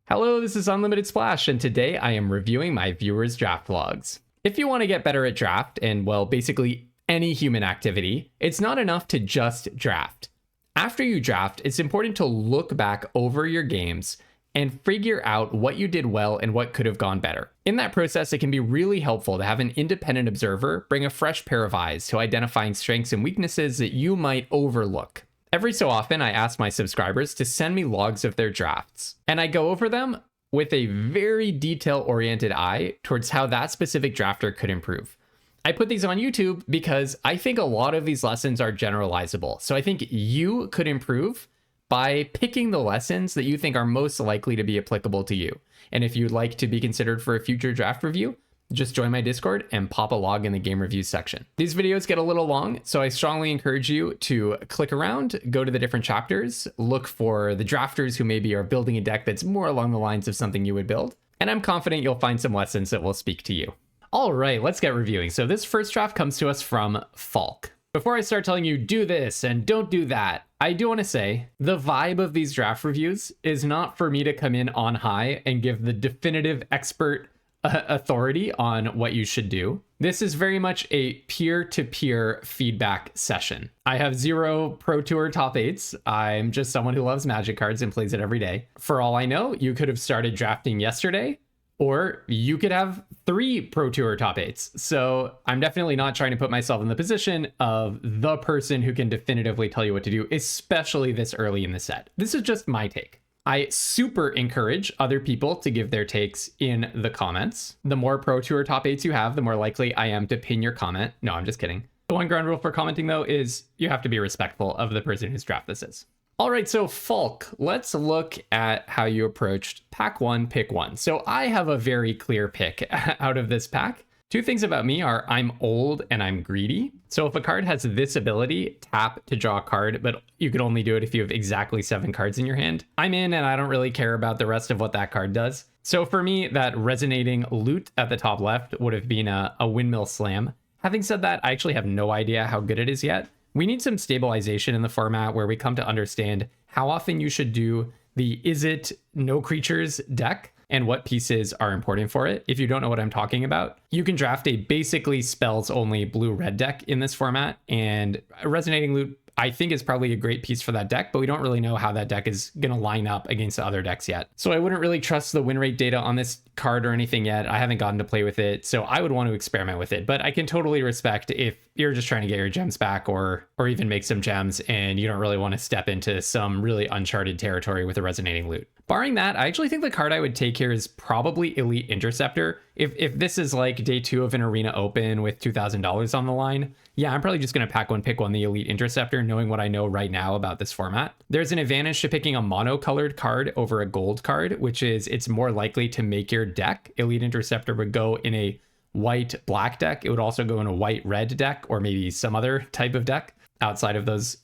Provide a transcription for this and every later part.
Hello, this is Unlimited Splash, and today I am reviewing my viewers' draft logs. If you want to get better at draft, and well, basically any human activity, it's not enough to just draft. After you draft, it's important to look back over your games and figure out what you did well and what could have gone better. In that process, it can be really helpful to have an independent observer bring a fresh pair of eyes to identifying strengths and weaknesses that you might overlook. Every so often, I ask my subscribers to send me logs of their drafts, and I go over them with a very detail-oriented eye towards how that specific drafter could improve. I put these on YouTube because I think a lot of these lessons are generalizable, so I think you could improve by picking the lessons that you think are most likely to be applicable to you. And if you'd like to be considered for a future draft review, just join my Discord and pop a log in the game reviews section. These videos get a little long, so I strongly encourage you to click around, go to the different chapters, look for the drafters who maybe are building a deck that's more along the lines of something you would build, and I'm confident you'll find some lessons that will speak to you. All right, let's get reviewing. So this first draft comes to us from Falk. Before I start telling you do this and don't do that, I do want to say the vibe of these draft reviews is not for me to come in on high and give the definitive expert authority on what you should do. This is very much a peer-to-peer feedback session. I have 0 Pro Tour top 8s. I'm just someone who loves Magic cards and plays it every day. For all I know, you could have started drafting yesterday, or you could have 3 Pro Tour top 8s. So I'm definitely not trying to put myself in the position of the person who can definitively tell you what to do, especially this early in the set. This is just my take. I super encourage other people to give their takes in the comments. The more Pro Tour top 8s you have, the more likely I am to pin your comment. No, I'm just kidding. The one ground rule for commenting, though, is you have to be respectful of the person whose draft this is. All right, so Falk, let's look at how you approached pack 1, pick 1. So I have a very clear pick out of this pack. 2 things about me are I'm old and I'm greedy. So if a card has this ability, tap to draw a card, but you could only do it if you have exactly 7 cards in your hand, I'm in and I don't really care about the rest of what that card does. So for me, that resonating loot at the top left would have been a windmill slam. Having said that, I actually have no idea how good it is yet. We need some stabilization in the format where we come to understand how often you should do the is it no creatures deck and what pieces are important for it. If you don't know what I'm talking about, you can draft a basically spells only blue-red deck in this format, and Resonating Loot I think is probably a great piece for that deck, but we don't really know how that deck is going to line up against the other decks yet. So I wouldn't really trust the win rate data on this card or anything yet. I haven't gotten to play with it, so I would want to experiment with it, but I can totally respect if you're just trying to get your gems back or even make some gems and you don't really want to step into some really uncharted territory with a Resonating Loot. Barring that, I actually think the card I would take here is probably Elite Interceptor. If this is like day 2 of an arena open with $2,000 on the line, yeah, I'm probably just going to pack 1, pick 1, the Elite Interceptor, knowing what I know right now about this format. There's an advantage to picking a monocolored card over a gold card, which is it's more likely to make your deck. Elite Interceptor would go in a white-black deck. It would also go in a white-red deck or maybe some other type of deck outside of those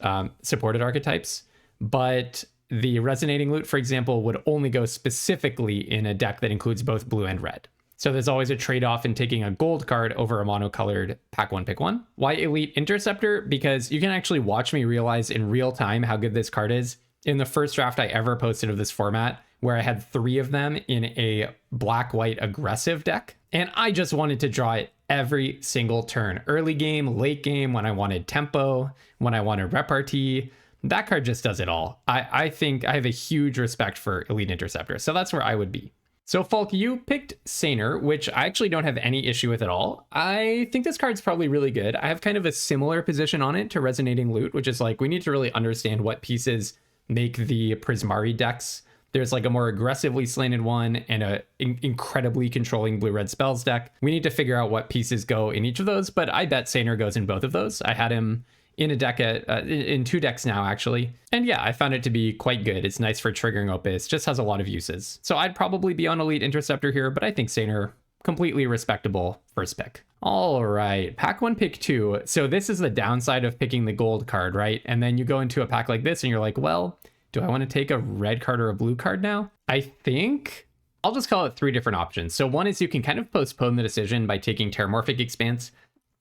supported archetypes. But the Resonating Loot, for example, would only go specifically in a deck that includes both blue and red. So there's always a trade-off in taking a gold card over a monocolored pack 1, pick 1. Why Elite Interceptor? Because you can actually watch me realize in real time how good this card is. In the first draft I ever posted of this format, where I had 3 of them in a black-white aggressive deck, and I just wanted to draw it every single turn. Early game, late game, when I wanted tempo, when I wanted repartee. That card just does it all. I think I have a huge respect for Elite Interceptor, so that's where I would be. So Falk, you picked Saner, which I actually don't have any issue with at all. I think this card's probably really good. I have kind of a similar position on it to Resonating Loot, which is like we need to really understand what pieces make the Prismari decks. There's like a more aggressively slanted one and a incredibly controlling blue-red spells deck. We need to figure out what pieces go in each of those, but I bet Saner goes in both of those. I had him in a deck in 2 decks now, actually. And yeah, I found it to be quite good. It's nice for triggering Opus, just has a lot of uses. So I'd probably be on Elite Interceptor here, but I think Saner, completely respectable first pick. All right, pack 1, pick 2. So this is the downside of picking the gold card, right? And then you go into a pack like this and you're like, well, do I want to take a red card or a blue card now? I think I'll just call it 3 different options. So one is you can kind of postpone the decision by taking Terramorphic Expanse.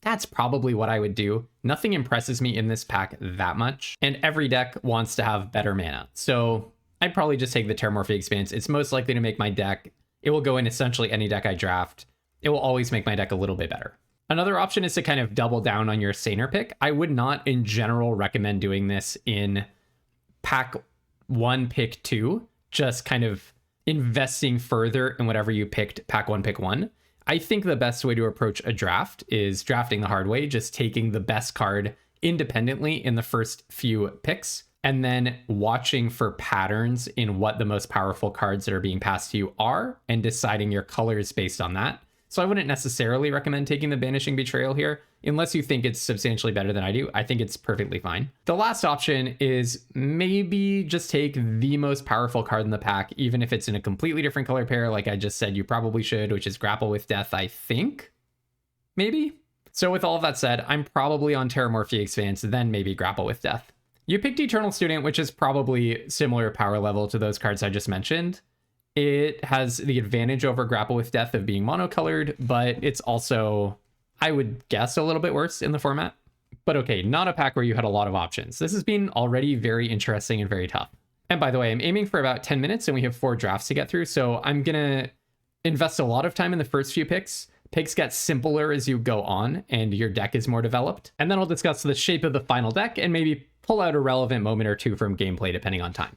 That's probably what I would do. Nothing impresses me in this pack that much, and every deck wants to have better mana. So I'd probably just take the Terramorphic Expanse. It's most likely to make my deck, it will go in essentially any deck I draft. It will always make my deck a little bit better. Another option is to kind of double down on your Saner pick. I would not in general recommend doing this in pack 1, pick 2, just kind of investing further in whatever you picked pack 1, pick 1. I think the best way to approach a draft is drafting the hard way, just taking the best card independently in the first few picks, and then watching for patterns in what the most powerful cards that are being passed to you are, and deciding your colors based on that. So I wouldn't necessarily recommend taking the Banishing Betrayal here, unless you think it's substantially better than I do. I think it's perfectly fine. The last option is maybe just take the most powerful card in the pack, even if it's in a completely different color pair, like I just said you probably should, which is Grapple with Death, I think? Maybe? So with all of that said, I'm probably on Terramorphic Expanse, then maybe Grapple with Death. You picked Eternal Student, which is probably similar power level to those cards I just mentioned. It has the advantage over Grapple with Death of being monocolored, but it's also, I would guess, a little bit worse in the format. But okay, not a pack where you had a lot of options. This has been already very interesting and very tough. And by the way, I'm aiming for about 10 minutes and we have 4 drafts to get through, so I'm gonna invest a lot of time in the first few picks. Picks get simpler as you go on and your deck is more developed. And then I'll discuss the shape of the final deck and maybe pull out a relevant moment or two from gameplay depending on time.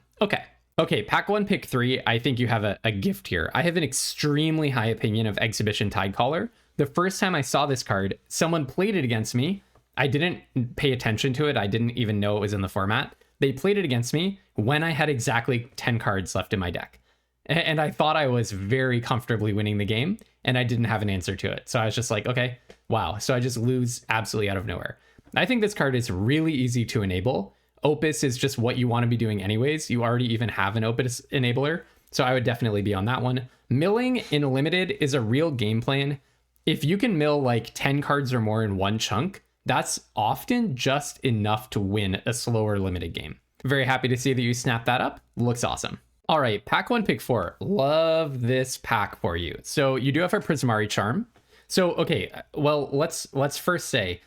Okay, pack 1, pick 3, I think you have a gift here. I have an extremely high opinion of Exhibition Tidecaller. The first time I saw this card, someone played it against me. I didn't pay attention to it. I didn't even know it was in the format. They played it against me when I had exactly 10 cards left in my deck. And I thought I was very comfortably winning the game, and I didn't have an answer to it. So I was just like, okay, wow. So I just lose absolutely out of nowhere. I think this card is really easy to enable. Opus is just what you want to be doing anyways. You already even have an Opus enabler, so I would definitely be on that one. Milling in limited is a real game plan. If you can mill like 10 cards or more in one chunk, that's often just enough to win a slower limited game. Very happy to see that you snapped that up. Looks awesome. All right, pack 1, pick 4. Love this pack for you. So you do have a Prismari Charm. So, okay, well, let's first say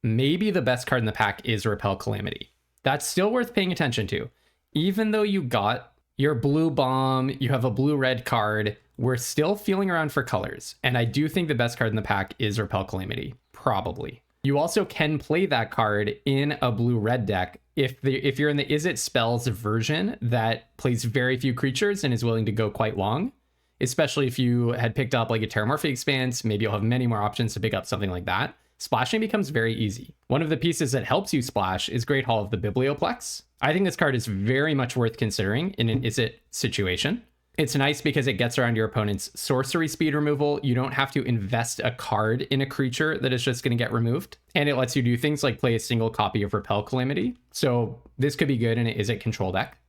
maybe the best card in the pack is Repel Calamity. That's still worth paying attention to. Even though you got your blue bomb, you have a blue-red card, we're still feeling around for colors. And I do think the best card in the pack is Repel Calamity, probably. You also can play that card in a blue-red deck if you're in the Is It Spells version that plays very few creatures and is willing to go quite long. Especially if you had picked up like a Terramorphic Expanse, maybe you'll have many more options to pick up something like that. Splashing becomes very easy. One of the pieces that helps you splash is Great Hall of the Biblioplex. I think this card is very much worth considering in an Is It situation. It's nice because it gets around your opponent's sorcery speed removal. You don't have to invest a card in a creature that is just going to get removed. And it lets you do things like play a single copy of Repel Calamity. So this could be good in an Is It control deck.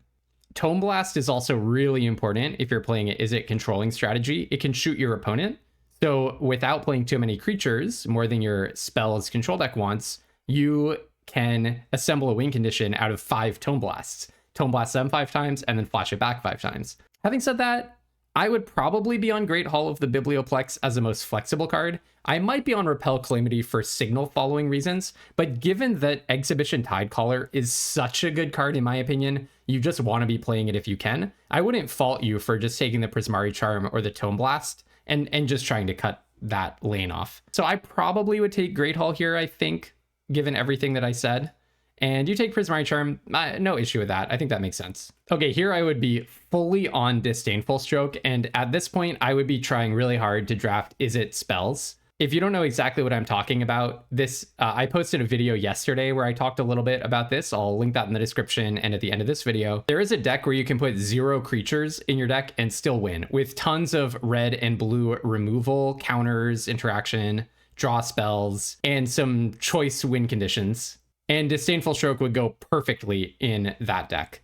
Tome Blast is also really important if you're playing an Is It controlling strategy. It can shoot your opponent. So without playing too many creatures, more than your spell's control deck wants, you can assemble a win condition out of 5 Tome Blasts. Tome Blast them 5 times and then flash it back 5 times. Having said that, I would probably be on Great Hall of the Biblioplex as the most flexible card. I might be on Repel Calamity for signal following reasons, but given that Exhibition Tidecaller is such a good card in my opinion, you just want to be playing it if you can. I wouldn't fault you for just taking the Prismari Charm or the Tome Blast and just trying to cut that lane off. So I probably would take Great Hall here, I think, given everything that I said. And you take Prismari Charm, no issue with that. I think that makes sense. Okay, here I would be fully on Disdainful Stroke, and at this point, I would be trying really hard to draft Is It spells. If you don't know exactly what I'm talking about, this I posted a video yesterday where I talked a little bit about this. I'll link that in the description and at the end of this video. There is a deck where you can put 0 creatures in your deck and still win, with tons of red and blue removal, counters, interaction, draw spells, and some choice win conditions. And Disdainful Stroke would go perfectly in that deck.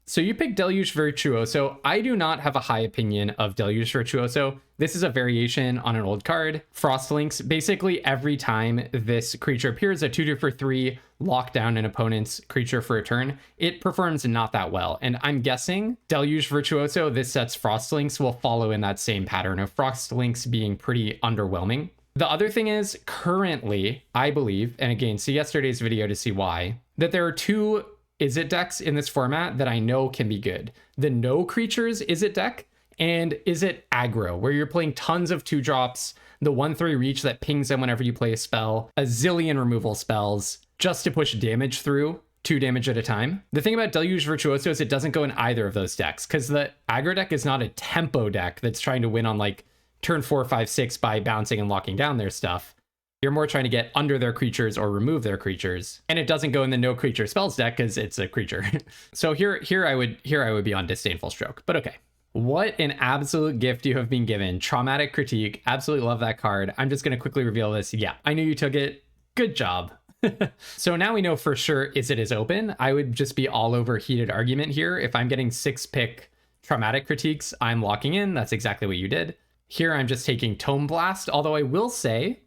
So you pick Deluge Virtuoso. I do not have a high opinion of Deluge Virtuoso. This is a variation on an old card. Frostlinks, basically every time this creature appears, a 2/2 for 3, lock down an opponent's creature for a turn. It performs not that well. And I'm guessing Deluge Virtuoso, this set's Frostlinks, will follow in that same pattern of Frostlinks being pretty underwhelming. The other thing is, currently, I believe, and again, see yesterday's video to see why, that there are 2 Is It decks in this format that I know can be good. The no creatures Is It deck, and Is It aggro, where you're playing tons of 2-drops, the 1/3 reach that pings them whenever you play a spell, a zillion removal spells, just to push damage through, 2 damage at a time. The thing about Deluge Virtuoso is it doesn't go in either of those decks, because the aggro deck is not a tempo deck that's trying to win on like turn 4, 5, 6 by bouncing and locking down their stuff. You're more trying to get under their creatures or remove their creatures. And it doesn't go in the no creature spells deck because it's a creature. So here I would be on Disdainful Stroke, but okay. What an absolute gift you have been given. Traumatic Critique. Absolutely love that card. I'm just going to quickly reveal this. Yeah, I knew you took it. Good job. So now we know for sure Is It is open. I would just be all over Heated Argument here. If I'm getting 6-pick Traumatic Critiques, I'm locking in. That's exactly what you did. Here I'm just taking Tome Blast, although I will say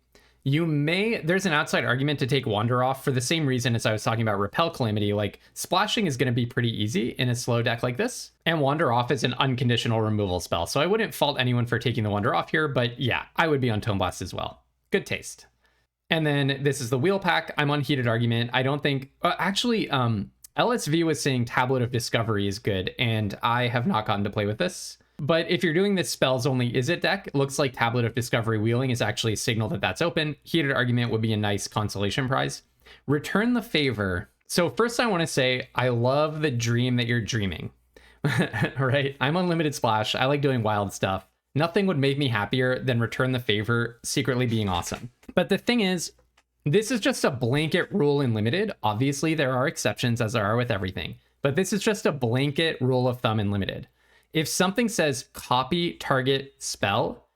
there's an outside argument to take Wander Off for the same reason as I was talking about Repel Calamity. Like, splashing is going to be pretty easy in a slow deck like this, and Wander Off is an unconditional removal spell, so I wouldn't fault anyone for taking the Wander Off here, but yeah, I would be on Tome Blast as well. Good taste. And then this is the Wheel Pack. I'm on Heated Argument. I don't think... LSV was saying Tablet of Discovery is good, and I have not gotten to play with this. But if you're doing this spells only Is It deck, it looks like Tablet of Discovery wheeling is actually a signal that that's open. Heated Argument would be a nice consolation prize. Return the Favor. So first I want to say, I love the dream that you're dreaming. Right? I'm Unlimited Splash. I like doing wild stuff. Nothing would make me happier than Return the Favor secretly being awesome. But the thing is, this is just a blanket rule in Limited. Obviously, there are exceptions, as there are with everything. But this is just a blanket rule of thumb in Limited. If something says copy target spell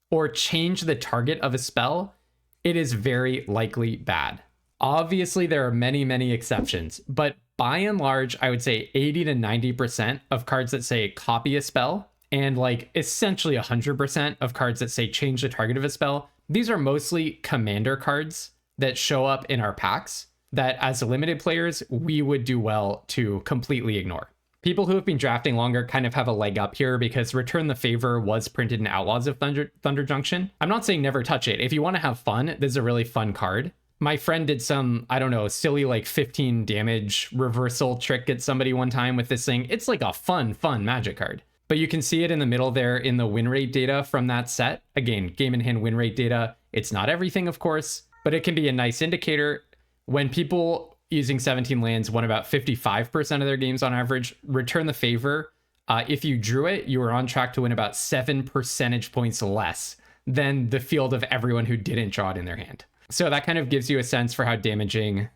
or change the target of a spell, it is very likely bad. Obviously, there are many, many exceptions, but by and large, I would say 80 to 90% of cards that say copy a spell, and like essentially 100% of cards that say change the target of a spell, these are mostly commander cards that show up in our packs that as Limited players, we would do well to completely ignore. People who have been drafting longer kind of have a leg up here because Return the Favor was printed in Outlaws of Thunder Junction. I'm not saying never touch it. If you want to have fun, this is a really fun card. My friend did some, I don't know, silly like 15 damage reversal trick at somebody one time with this thing. It's like a fun Magic card. But you can see it in the middle there in the win rate data from that set. Again, game in hand win rate data. It's not everything, of course, but it can be a nice indicator. When people using 17 lands won about 55% of their games on average, Return the Favor, if you drew it, you were on track to win about 7 percentage points less than the field of everyone who didn't draw it in their hand. So that kind of gives you a sense for how damaging,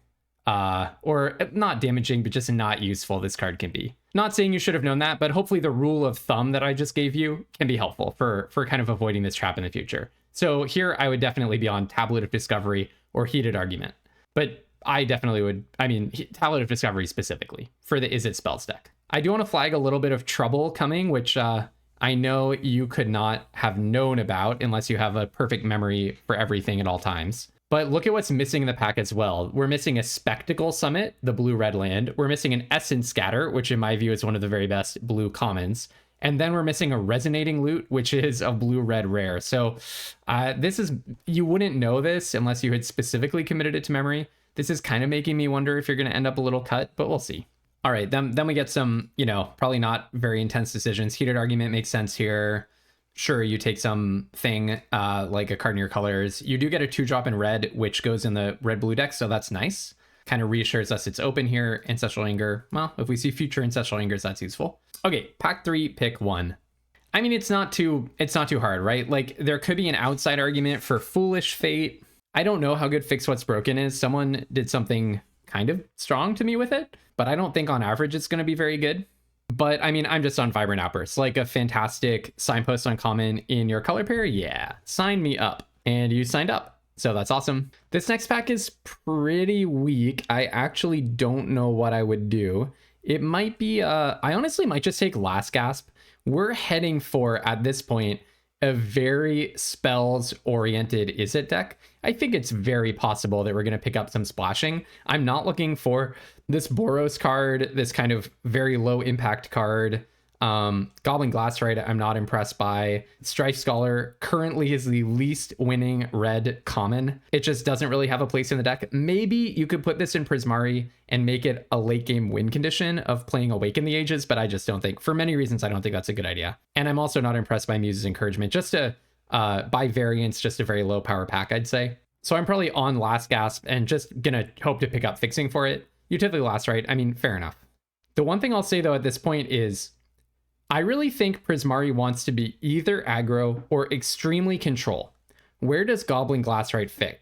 or not damaging, but just not useful this card can be. Not saying you should have known that, but hopefully the rule of thumb that I just gave you can be helpful for kind of avoiding this trap in the future. So here I would definitely be on Tablet of Discovery or Heated Argument. But I definitely would, Tablet of Discovery specifically for the Is It spells deck. I do want to flag a little bit of trouble coming, which I know you could not have known about unless you have a perfect memory for everything at all times. But look at what's missing in the pack as well. We're missing a Spectacle Summit, the blue-red land. We're missing an Essence Scatter, which in my view is one of the very best blue commons. And then we're missing a Resonating Loot, which is a blue-red rare. So you wouldn't know this unless you had specifically committed it to memory. This is kind of making me wonder if you're going to end up a little cut, but we'll see. All right, then we get some, probably not very intense decisions. Heated Argument makes sense here. Sure, you take something like a card in your colors. You do get a 2-drop in red, which goes in the red-blue deck, so that's nice. Kind of reassures us it's open here. Ancestral Anger, well, if we see future Ancestral Angers, that's useful. Okay, pack 3, pick 1. It's not too hard, right? Like, there could be an outside argument for Foolish Fate. I don't know how good Fix What's Broken is. Someone did something kind of strong to me with it, but I don't think on average it's going to be very good. But I'm just on Vibrant Outburst, like a fantastic Signpost uncommon in your color pair. Yeah, sign me up. And you signed up. So that's awesome. This next pack is pretty weak. I actually don't know what I would do. It might be, I honestly might just take Last Gasp. We're heading for, at this point, a very spells-oriented Is It deck. I think it's very possible that we're going to pick up some splashing. I'm not looking for this Boros card, this kind of very low impact card. Goblin Glassrite, I'm not impressed by. Strife Scholar currently is the least winning red common. It just doesn't really have a place in the deck. Maybe you could put this in Prismari and make it a late game win condition of playing Awaken the Ages, but I just don't think, for many reasons, I don't think that's a good idea. And I'm also not impressed by Muse's Encouragement. Just by variance, just a very low power pack, I'd say. So I'm probably on Last Gasp and just gonna hope to pick up Fixing for it. Utility Glassrite, I mean, fair enough. The one thing I'll say though at this point is, I really think Prismari wants to be either aggro or extremely control. Where does Goblin Glassrite fit?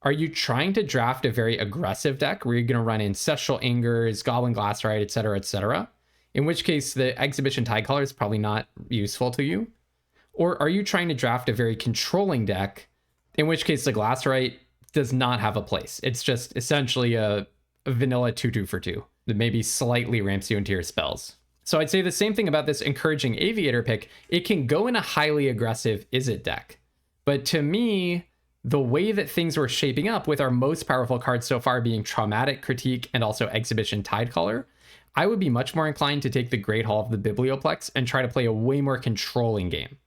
Are you trying to draft a very aggressive deck where you're going to run Ancestral Angers, Goblin Glassrite, etc., etc.? In which case, the Exhibition Tidecaller is probably not useful to you. Or are you trying to draft a very controlling deck, in which case the Glassrite does not have a place? It's just essentially a vanilla 2/2 for 2 that maybe slightly ramps you into your spells. So I'd say the same thing about this Encouraging Aviator pick. It can go in a highly aggressive Izzet deck. But to me, the way that things were shaping up with our most powerful cards so far being Traumatic Critique and also Exhibition Tidecaller, I would be much more inclined to take the Great Hall of the Biblioplex and try to play a way more controlling game.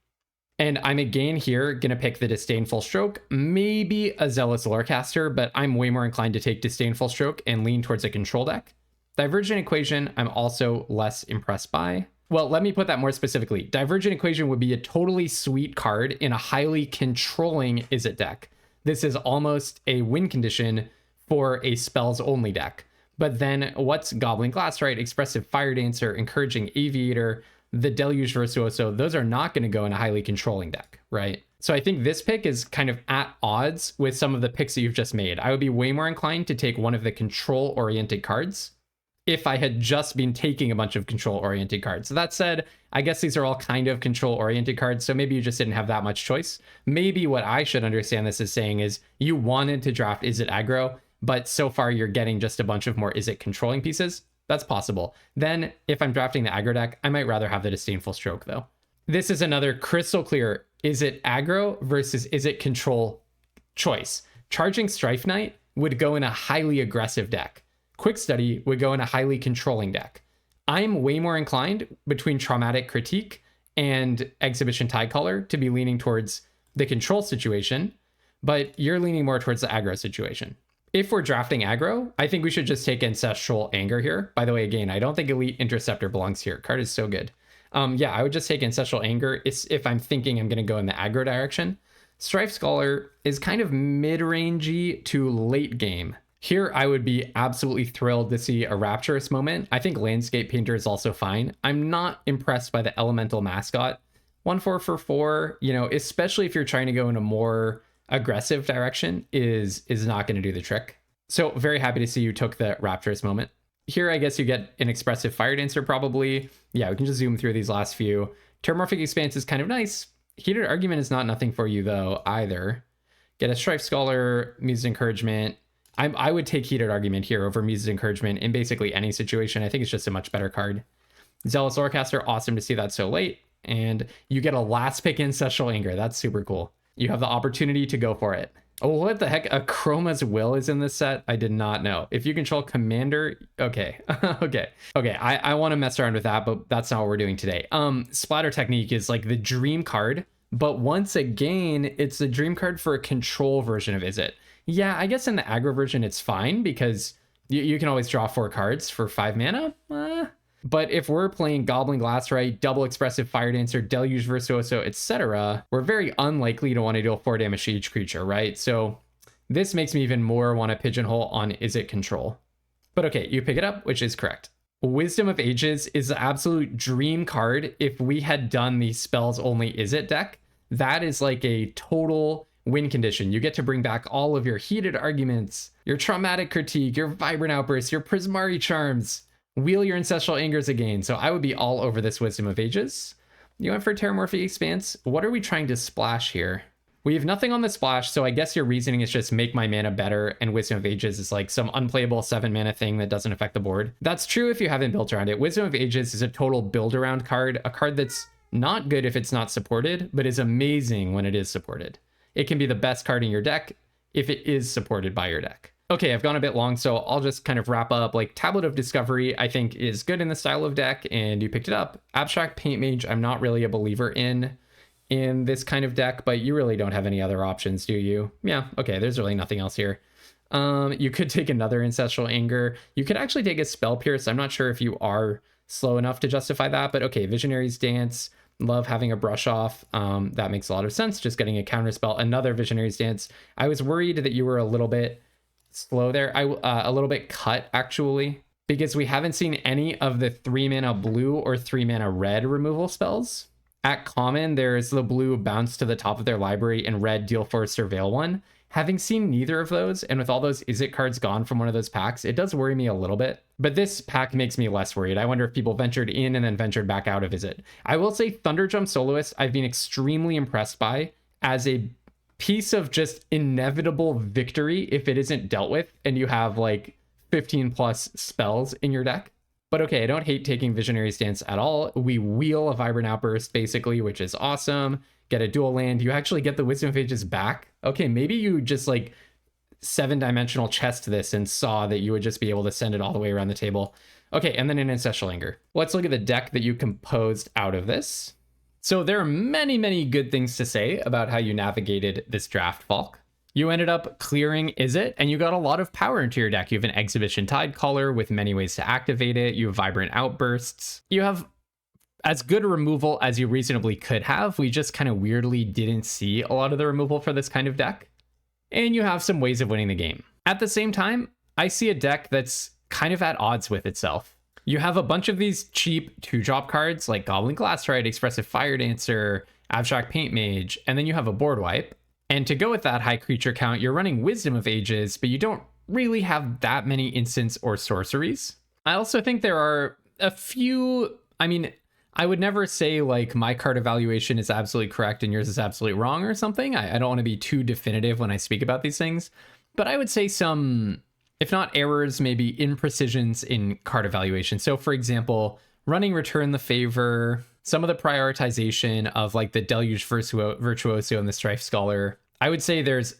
And I'm again here going to pick the Disdainful Stroke, maybe a Zealous Lorecaster, but I'm way more inclined to take Disdainful Stroke and lean towards a control deck. Divergent Equation, I'm also less impressed by. Well, let me put that more specifically. Divergent Equation would be a totally sweet card in a highly controlling Izzet deck. This is almost a win condition for a spells only deck. But then what's Goblin Glassrite, Expressive Fire Dancer, Encouraging Aviator, the Deluge Virtuoso? Those are not going to go in a highly controlling deck, right? So I think this pick is kind of at odds with some of the picks that you've just made. I would be way more inclined to take one of the control-oriented cards if I had just been taking a bunch of control-oriented cards. So that said, I guess these are all kind of control-oriented cards, so maybe you just didn't have that much choice. Maybe what I should understand this as saying is you wanted to draft Izzet aggro, but so far you're getting just a bunch of more Izzet controlling pieces. That's possible. Then, if I'm drafting the aggro deck, I might rather have the Disdainful Stroke, though. This is another crystal clear Izzet aggro versus Izzet control choice. Charging Strife Knight would go in a highly aggressive deck. Quick Study would go in a highly controlling deck. I'm way more inclined between Traumatic Critique and Exhibition Tidecaller to be leaning towards the control situation, but you're leaning more towards the aggro situation. If we're drafting aggro, I think we should just take Ancestral Anger here. By the way, again, I don't think Elite Interceptor belongs here. Card is so good. Yeah, I would just take Ancestral Anger if I'm thinking I'm going to go in the aggro direction. Strife Scholar is kind of mid-rangey to late game. Here, I would be absolutely thrilled to see a Rapturous Moment. I think Landscape Painter is also fine. I'm not impressed by the Elemental Mascot. 1/4 for 4, you know, especially if you're trying to go in a more aggressive direction, is not going to do the trick. So very happy to see you took the Rapturous Moment. Here, I guess you get an Expressive Fire Dancer probably. Yeah, we can just zoom through these last few. Terramorphic Expanse is kind of nice. Heated Argument is not nothing for you though either. Get a Strife Scholar, Muse's Encouragement. I would take Heated Argument here over Muse's Encouragement in basically any situation. I think it's just a much better card. Zealous Lorecaster, awesome to see that so late. And you get a last pick Ancestral Anger. That's super cool. You have the opportunity to go for it. Oh, what the heck? A Chroma's Will is in this set? I did not know. If you control Commander, okay. okay. I want to mess around with that, but that's not what we're doing today. Splatter Technique is like the dream card, but once again, it's the dream card for a control version of Izzet. Yeah, I guess in the aggro version, it's fine because you can always draw 4 cards for 5 mana. But if we're playing Goblin Glassrite, Double Expressive Fire Dancer, Deluge Virtuoso, etc., we're very unlikely to want to deal 4 damage to each creature, right? So this makes me even more want to pigeonhole on Izzet control. But okay, you pick it up, which is correct. Wisdom of Ages is the absolute dream card if we had done the spells only Izzet deck. That is like a total win condition. You get to bring back all of your Heated Arguments, your Traumatic Critique, your Vibrant Outbursts, your Prismari Charms. Wheel your Ancestral Angers again. So I would be all over this Wisdom of Ages. You went for Terramorphic Expanse. What are we trying to splash here? We have nothing on the splash, so I guess your reasoning is just make my mana better, and Wisdom of Ages is like some unplayable 7 mana thing that doesn't affect the board. That's true if you haven't built around it. Wisdom of Ages is a total build around card, a card that's not good if it's not supported, but is amazing when it is supported. It can be the best card in your deck if it is supported by your deck. Okay, I've gone a bit long, so I'll just kind of wrap up. Like, Tablet of Discovery, I think, is good in the style of deck, and you picked it up. Abstract Paint Mage, I'm not really a believer in this kind of deck, but you really don't have any other options, do you? Yeah, okay, there's really nothing else here. You could take another Ancestral Anger. You could actually take a Spell Pierce. I'm not sure if you are slow enough to justify that, but okay, Visionary's Dance. Love having a brush off. That makes a lot of sense. Just getting a counterspell, another Visionary's Dance. I was worried that you were a little bit slow there. A little bit cut, actually, because we haven't seen any of the 3-mana blue or 3-mana red removal spells. At common, there's the blue bounce to the top of their library and red deal 4 surveil 1. Having seen neither of those, and with all those Izzet cards gone from one of those packs, it does worry me a little bit. But this pack makes me less worried. I wonder if people ventured in and then ventured back out of Izzet. I will say Thunderjump Soloist, I've been extremely impressed by as a piece of just inevitable victory if it isn't dealt with and you have like 15 plus spells in your deck. But okay, I don't hate taking Visionary's Dance at all. We wheel a Vibrant Outburst basically, which is awesome. Get a dual land. You actually get the Wisdom of Ages back. Okay, maybe you just like 7-dimensional chessed this and saw that you would just be able to send it all the way around the table. Okay, and then an Ancestral Anger. Let's look at the deck that you composed out of this. So there are many, many good things to say about how you navigated this draft, Falk. You ended up clearing Izzet, and you got a lot of power into your deck. You have an Exhibition Tidecaller with many ways to activate it. You have Vibrant Outbursts. You have as good a removal as you reasonably could have. We just kind of weirdly didn't see a lot of the removal for this kind of deck. And you have some ways of winning the game. At the same time, I see a deck that's kind of at odds with itself. You have a bunch of these cheap 2-drop cards like Goblin Glassrite, Expressive Fire Dancer, Abstract Paint Mage, and then you have a board wipe. And to go with that high creature count, you're running Wisdom of Ages, but you don't really have that many instants or sorceries. I also think there are a few, I would never say like my card evaluation is absolutely correct and yours is absolutely wrong or something. I don't want to be too definitive when I speak about these things, but I would say some, if not errors, maybe imprecisions in card evaluation. So for example, running Return the Favor, some of the prioritization of like the Deluge Virtuoso and the Strife Scholar. I would say there's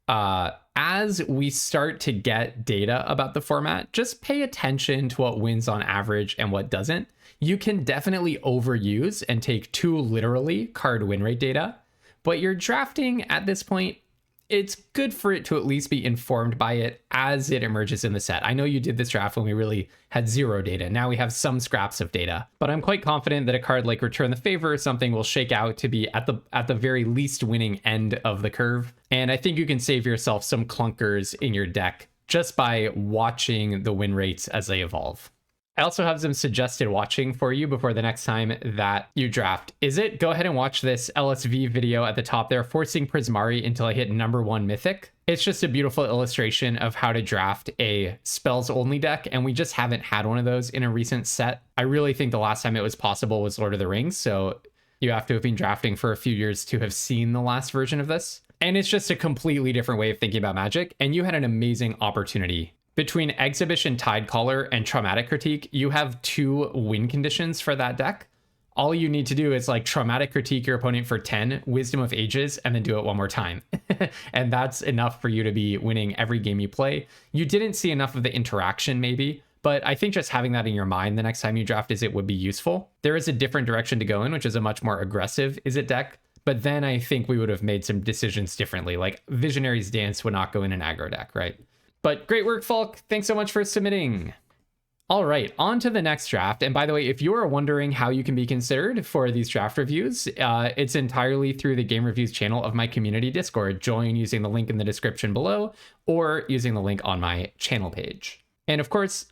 as we start to get data about the format, just pay attention to what wins on average and what doesn't. You can definitely overuse and take too literally card win rate data, but you're drafting at this point, it's good for it to at least be informed by it as it emerges in the set. I know you did this draft when we really had zero data. Now we have some scraps of data, but I'm quite confident that a card like Return the Favor or something will shake out to be at the very least winning end of the curve. And I think you can save yourself some clunkers in your deck just by watching the win rates as they evolve. I also have some suggested watching for you before the next time that you draft. Go ahead and watch this LSV video at the top there, Forcing Prismari until I hit #1 Mythic. It's just a beautiful illustration of how to draft a spells only deck, and we just haven't had one of those in a recent set. I really think the last time it was possible was Lord of the Rings, so you have to have been drafting for a few years to have seen the last version of this. And it's just a completely different way of thinking about Magic, and you had an amazing opportunity. Between Exhibition Tidecaller and Traumatic Critique, you have 2 win conditions for that deck. All you need to do is like Traumatic Critique your opponent for 10, Wisdom of Ages, and then do it one more time. And that's enough for you to be winning every game you play. You didn't see enough of the interaction maybe, but I think just having that in your mind the next time you draft Izzet would be useful. There is a different direction to go in, which is a much more aggressive Izzet deck. But then I think we would have made some decisions differently. Like Visionary's Dance would not go in an aggro deck, right? But great work, Falk. Thanks so much for submitting. All right, on to the next draft. And by the way, if you are wondering how you can be considered for these draft reviews, it's entirely through the Game Reviews channel of my community Discord. Join using the link in the description below or using the link on my channel page. And of course,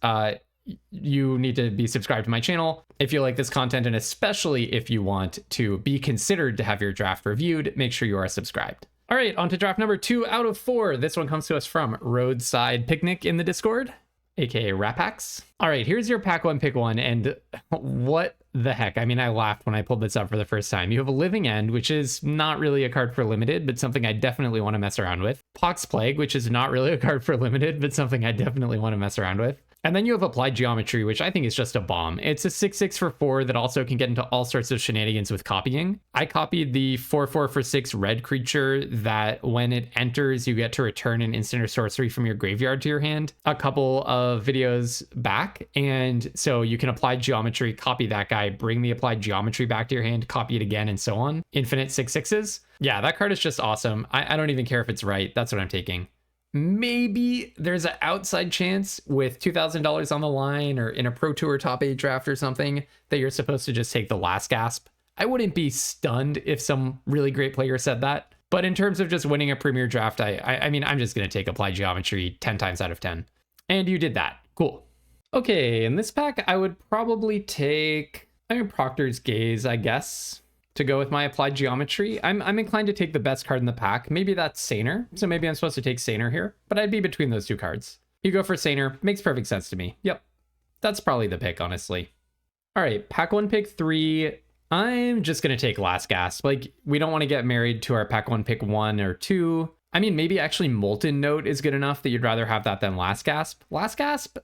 you need to be subscribed to my channel if you like this content, and especially if you want to be considered to have your draft reviewed, make sure you are subscribed. All right, on to draft number 2 out of 4. This one comes to us from Roadside Picnic in the Discord, aka Rapax. All right, here's your pack 1 pick 1, and what the heck? I mean, I laughed when I pulled this up for the first time. You have a Living End, which is not really a card for limited, but something I definitely want to mess around with. Pox Plague, which is not really a card for limited, but something I definitely want to mess around with. And then you have Applied Geometry, which I think is just a bomb. It's a 6/6 for 4 that also can get into all sorts of shenanigans with copying. I copied the 4/4 for 6 red creature that when it enters, you get to return an instant or sorcery from your graveyard to your hand a couple of videos back. And so you can apply geometry, copy that guy, bring the applied geometry back to your hand, copy it again, and so on. Infinite 6/6s. Yeah, that card is just awesome. I don't even care if it's right. That's what I'm taking. Maybe there's an outside chance with $2,000 on the line or in a Pro Tour top 8 draft or something that you're supposed to just take the last gasp. I wouldn't be stunned if some really great player said that. But in terms of just winning a premier draft, I mean, I'm just going to take Applied Geometry 10 times out of 10. And you did that. Cool. Okay, in this pack, I would probably take Proctor's Gaze, I guess, to go with my Applied Geometry. I'm inclined to take the best card in the pack. Maybe that's Saner, so maybe I'm supposed to take Saner here, but I'd be between those two cards. You go for Saner, makes perfect sense to me. Yep, that's probably the pick, honestly. All right, pack 1, pick 3. I'm just gonna take Last Gasp. Like, we don't want to get married to our pack 1, pick 1 or 2. I mean, maybe actually Molten Note is good enough that you'd rather have that than Last Gasp. Last Gasp,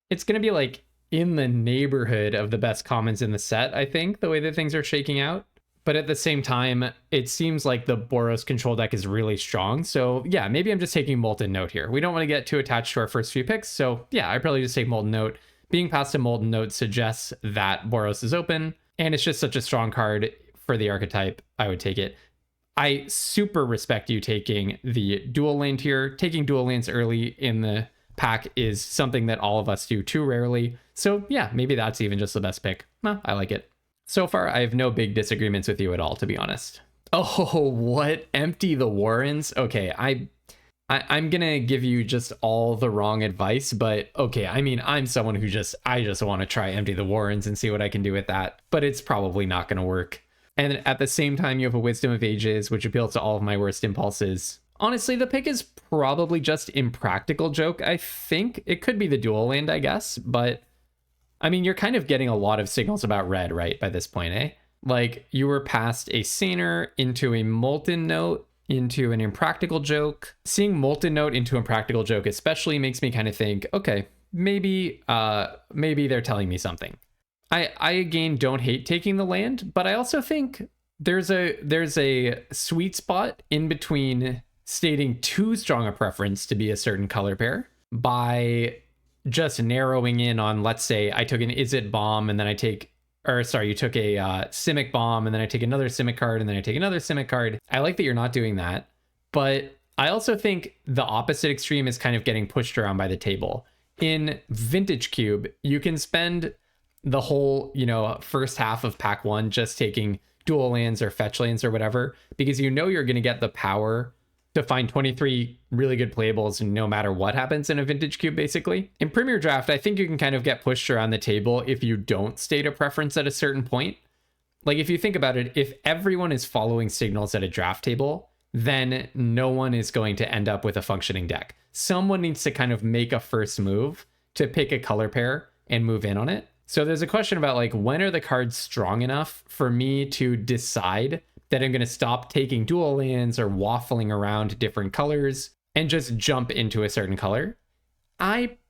it's gonna be like in the neighborhood of the best commons in the set, I think, the way that things are shaking out. But at the same time, it seems like the Boros control deck is really strong. So yeah, maybe I'm just taking Molten Note here. We don't want to get too attached to our first few picks. So yeah, I probably just take Molten Note. Being past a Molten Note suggests that Boros is open, and it's just such a strong card for the archetype. I would take it. I super respect you taking the dual land here. Taking dual lands early in the pack is something that all of us do too rarely. So yeah, maybe that's even just the best pick. Well, I like it. So far, I have no big disagreements with you at all, to be honest. Oh, what? Empty the Warrens? Okay, I'm gonna give you just all the wrong advice, but okay, I mean, I'm someone who I just want to try Empty the Warrens and see what I can do with that, but it's probably not gonna work. And at the same time, you have a Wisdom of Ages, which appeals to all of my worst impulses. Honestly, the pick is probably just Impractical Joke, I think. It could be the dual land, I guess, but I mean, you're kind of getting a lot of signals about red, right, by this point, eh? Like, you were past a Saner into a Molten Note, into an Impractical Joke. Seeing Molten Note into Impractical Joke especially makes me kind of think, okay, maybe they're telling me something. I again don't hate taking the land, but I also think there's a sweet spot in between stating too strong a preference to be a certain color pair by just narrowing in on, let's say I took an Is It Bomb and then you took a Simic Bomb and then I take another Simic card and then I take another Simic card. I like that you're not doing that, but I also think the opposite extreme is kind of getting pushed around by the table. In Vintage Cube, you can spend the whole, first half of pack 1 just taking dual lands or fetch lands or whatever, because you're going to get the power to find 23 really good playables no matter what happens in a Vintage Cube, basically. In Premier Draft, I think you can kind of get pushed around the table if you don't state a preference at a certain point. Like, if you think about it, if everyone is following signals at a draft table, then no one is going to end up with a functioning deck. Someone needs to kind of make a first move to pick a color pair and move in on it. So there's a question about, like, when are the cards strong enough for me to decide that I'm going to stop taking dual lands or waffling around different colors and just jump into a certain color.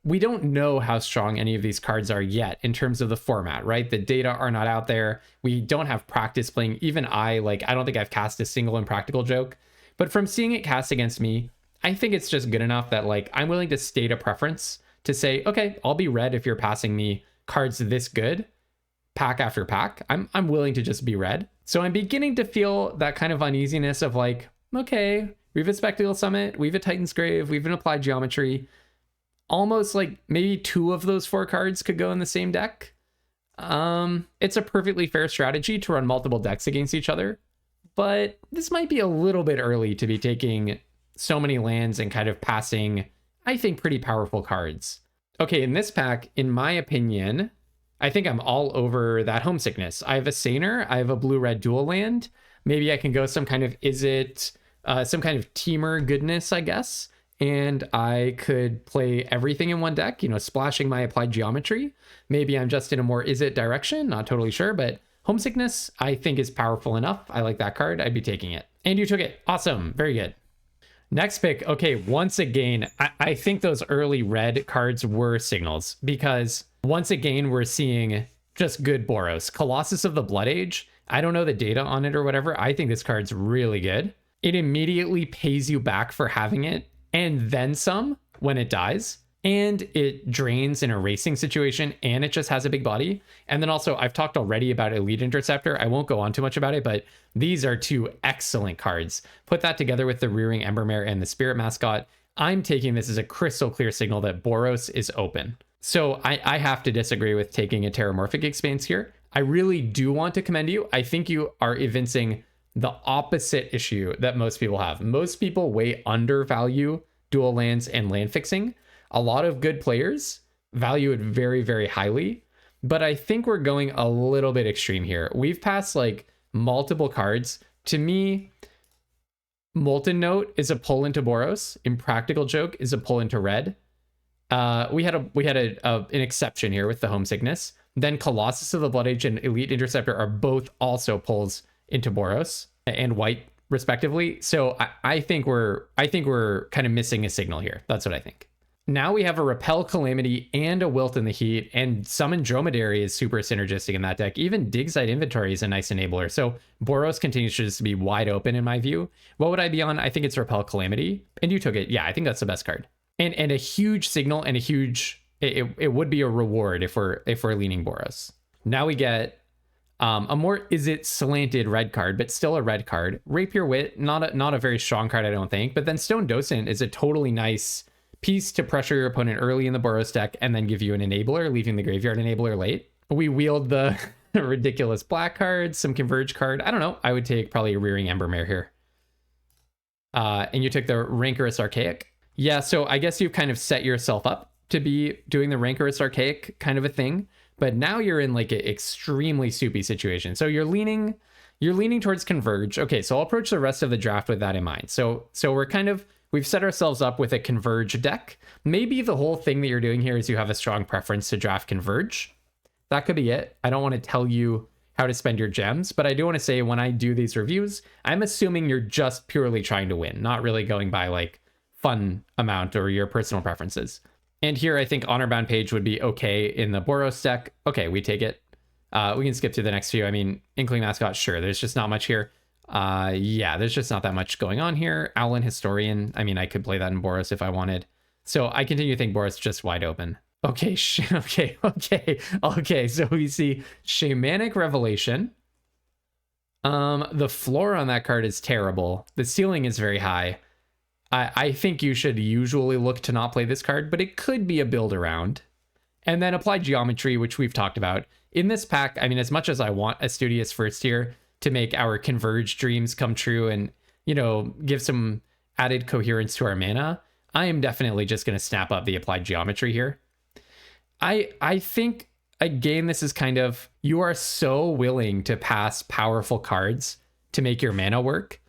We don't know how strong any of these cards are yet in terms of the format, right? The data are not out there. We don't have practice playing. Even I don't think I've cast a single Impractical Joke, but from seeing it cast against me, I think it's just good enough that, like, I'm willing to state a preference to say, okay, I'll be red if you're passing me cards this good, pack after pack. I'm willing to just be red. So I'm beginning to feel that kind of uneasiness of, like, okay, we have a Spectacle Summit, we have a Titan's Grave, we have an Applied Geometry. Almost like maybe 2 of those 4 cards could go in the same deck. It's a perfectly fair strategy to run multiple decks against each other, but this might be a little bit early to be taking so many lands and kind of passing, I think, pretty powerful cards. Okay, in this pack, in my opinion, I think I'm all over that homesickness. I have a Saner, I have a blue-red dual land. Maybe I can go some kind of some kind of teamer goodness, I guess, and I could play everything in one deck, you know, splashing my applied geometry. Maybe I'm just in a more is it direction, not totally sure, but homesickness I think is powerful enough. I like that card. I'd be taking it. And you took it. Awesome. Very good. Next pick. Okay, once again, I think those early red cards were signals, because once again, we're seeing just good Boros. Colossus of the Blood Age. I don't know the data on it or whatever. I think this card's really good. It immediately pays you back for having it, and then some when it dies. And it drains in a racing situation, and it just has a big body. And then also, I've talked already about Elite Interceptor. I won't go on too much about it, but these are two excellent cards. Put that together with the Rearing Embermare and the Spirit Mascot. I'm taking this as a crystal clear signal that Boros is open. So I have to disagree with taking a Terramorphic Expanse here. I really do want to commend you. I think you are evincing the opposite issue that most people have. Most people way undervalue dual lands and land fixing. A lot of good players value it very, very highly, but I think we're going a little bit extreme here. We've passed like multiple cards. To me, Molten Note is a pull into Boros. Impractical Joke is a pull into red. We had an exception here with the Homesickness. Then Colossus of the Blood Age and Elite Interceptor are both also pulls into Boros and white respectively. So I think we're kind of missing a signal here. That's what I think. Now we have a Repel Calamity and a Wilt in the Heat, and Summon Dromedary is super synergistic in that deck. Even Dig Site Inventory is a nice enabler. So Boros continues to just be wide open in my view. What would I be on? I think it's Repel Calamity. And you took it. Yeah, I think that's the best card. And a huge signal and a huge, it would be a reward if we're leaning Boros. Now we get a more is it slanted red card, but still a red card. Rapier Wit, not a very strong card, I don't think. But then Stone Docent is a totally nice piece to pressure your opponent early in the Boros deck and then give you an enabler, leaving the graveyard enabler late. We wield the ridiculous black card, some Converge card. I don't know. I would take probably a Rearing Embermare here. And you took the Rancorous Archaic. Yeah, so I guess you've kind of set yourself up to be doing the Rancorous Archaic kind of a thing, but now you're in like an extremely soupy situation. So you're leaning towards Converge. Okay, so I'll approach the rest of the draft with that in mind. So we've set ourselves up with a Converge deck. Maybe the whole thing that you're doing here is you have a strong preference to draft Converge. That could be it. I don't want to tell you how to spend your gems, but I do want to say when I do these reviews, I'm assuming you're just purely trying to win, not really going by like fun amount or your personal preferences. And here I think Honorbound Page would be okay in the Boros deck. Okay, we take it. We can skip to the next few. I mean, Inkling Mascot, sure, there's just not much here. Yeah, there's just not that much going on here. Owlin Historian, I mean, I could play that in Boros if I wanted. So I continue to think Boros just wide open. Okay, okay. So we see Shamanic Revelation. The floor on that card is terrible. The ceiling is very high. I think you should usually look to not play this card, but it could be a build around. And then Applied Geometry, which we've talked about. In this pack, I mean, as much as I want a Studious first tier to make our Converge dreams come true and, you know, give some added coherence to our mana, I am definitely just going to snap up the Applied Geometry here. I think, again, this is kind of, you are so willing to pass powerful cards to make your mana work.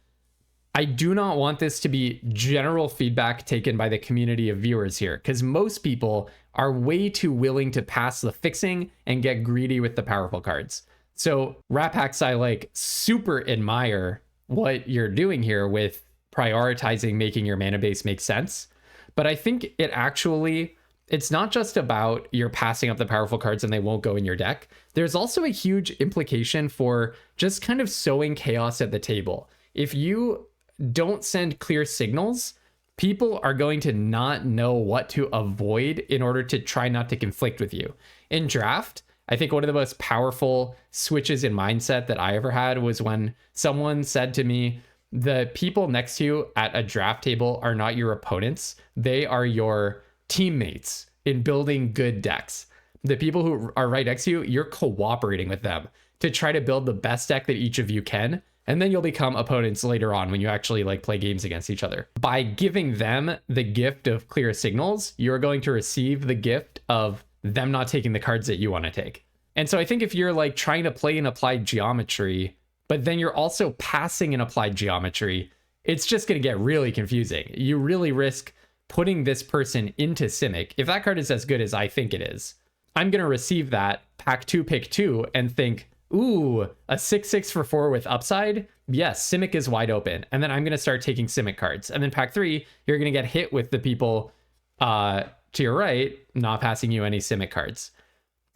I do not want this to be general feedback taken by the community of viewers here, because most people are way too willing to pass the fixing and get greedy with the powerful cards. So Rapax, I like super admire what you're doing here with prioritizing making your mana base make sense. But I think it's not just about you're passing up the powerful cards and they won't go in your deck. There's also a huge implication for just kind of sowing chaos at the table. If you don't send clear signals, people are going to not know what to avoid in order to try not to conflict with you. In draft, I think one of the most powerful switches in mindset that I ever had was when someone said to me, the people next to you at a draft table are not your opponents. They are your teammates in building good decks. The people who are right next to you, you're cooperating with them to try to build the best deck that each of you can. And then you'll become opponents later on when you actually like play games against each other. By giving them the gift of clear signals, you're going to receive the gift of them not taking the cards that you want to take. And so I think if you're like trying to play an Applied Geometry, but then you're also passing an Applied Geometry, it's just going to get really confusing. You really risk putting this person into Simic, if that card is as good as I think it is, I'm going to receive that, pack 2, pick 2, and think, ooh, a 6/6 for 4 with upside? Yes, Simic is wide open. And then I'm going to start taking Simic cards. And then pack 3, you're going to get hit with the people to your right, not passing you any Simic cards.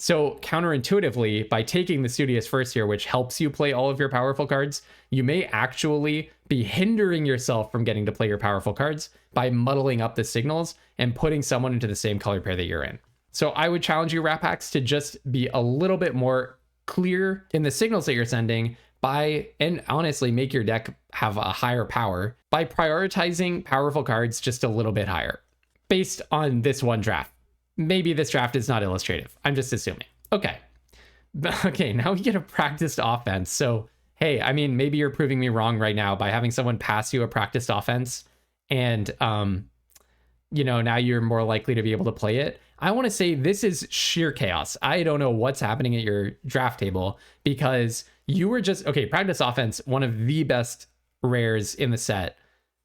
So counterintuitively, by taking the Studious First here, which helps you play all of your powerful cards, you may actually be hindering yourself from getting to play your powerful cards by muddling up the signals and putting someone into the same color pair that you're in. So I would challenge you, Rapax, to just be a little bit more clear in the signals that you're sending and honestly make your deck have a higher power by prioritizing powerful cards just a little bit higher based on this one draft. Maybe this draft is not illustrative. I'm just assuming. Okay. Now we get a practiced offense. So, hey, I mean, maybe you're proving me wrong right now by having someone pass you a practiced offense and, now you're more likely to be able to play it. I want to say this is sheer chaos. I don't know what's happening at your draft table because you were just, practice offense, one of the best rares in the set.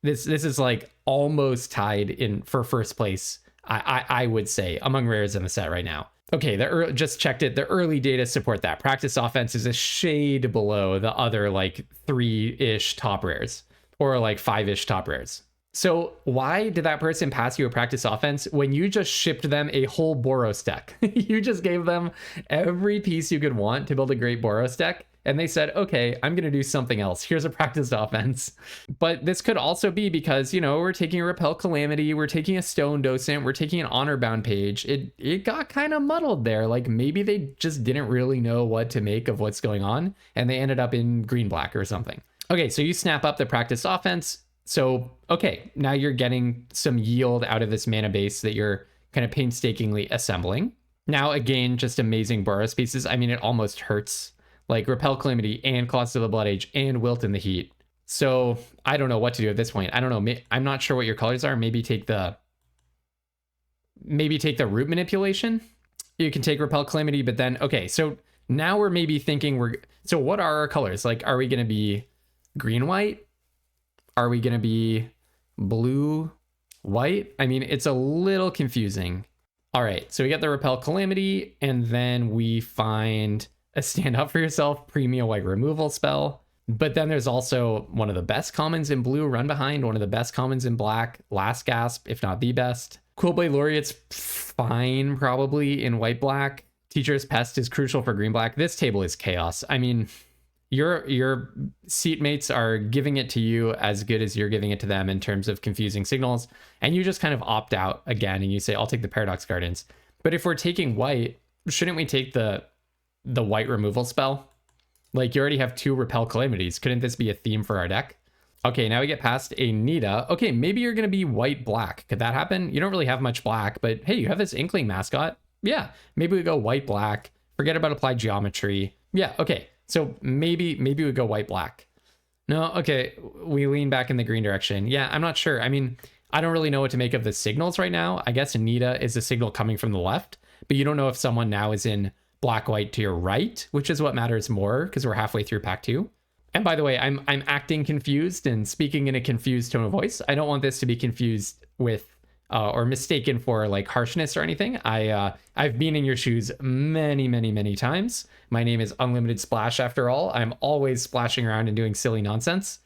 This is like almost tied in for first place, I would say, among rares in the set right now. Okay, just checked it. The early data support that. Practice offense is a shade below the other like 3-ish top rares or like 5-ish top rares. So why did that person pass you a practice offense when you just shipped them a whole Boros deck? You just gave them every piece you could want to build a great Boros deck. And they said, okay, I'm going to do something else. Here's a practiced offense. But this could also be because, we're taking a Repel Calamity, we're taking a Stone Docent, we're taking an Honor Bound Page. It got kind of muddled there. Like maybe they just didn't really know what to make of what's going on. And they ended up in green-black or something. Okay, so you snap up the practiced offense. So, okay, now you're getting some yield out of this mana base that you're kind of painstakingly assembling. Now, again, just amazing Boros pieces. I mean, it almost hurts. Like Repel Calamity and Colossus of the Blood Age and Wilt in the Heat. So I don't know what to do at this point. I don't know. I'm not sure what your colors are. Maybe take the root manipulation. You can take Repel Calamity, but then, okay, so now we're maybe thinking so what are our colors? Like, are we going to be green-white? Are we going to be blue-white? I mean, it's a little confusing. All right, so we got the Repel Calamity, and then we find a Stand Up For Yourself premium white removal spell. But then there's also one of the best commons in blue, Run Behind, one of the best commons in black, Last Gasp, if not the best. Quillblade Laureate's fine, probably, in white-black. Teacher's Pest is crucial for green-black. This table is chaos. I mean, your seatmates are giving it to you as good as you're giving it to them in terms of confusing signals, and you just kind of opt out again, and you say, I'll take the Paradox Gardens. But if we're taking white, shouldn't we take the white removal spell? Like, you already have 2 Repel Calamities. Couldn't this be a theme for our deck? Okay, now we get past a Nita. Okay, maybe you're going to be white-black. Could that happen? You don't really have much black, but hey, you have this Inkling mascot. Yeah, maybe we go white-black. Forget about Applied Geometry. Yeah, okay. So maybe we go white-black. No, okay, we lean back in the green direction. Yeah, I'm not sure. I mean, I don't really know what to make of the signals right now. I guess Nita is a signal coming from the left, but you don't know if someone now is in black-white to your right, which is what matters more because we're halfway through pack 2. And by the way, I'm acting confused and speaking in a confused tone of voice. I don't want this to be confused with or mistaken for like harshness or anything. I've been in your shoes many times. My name is Unlimited Splash after all. I'm always splashing around and doing silly nonsense.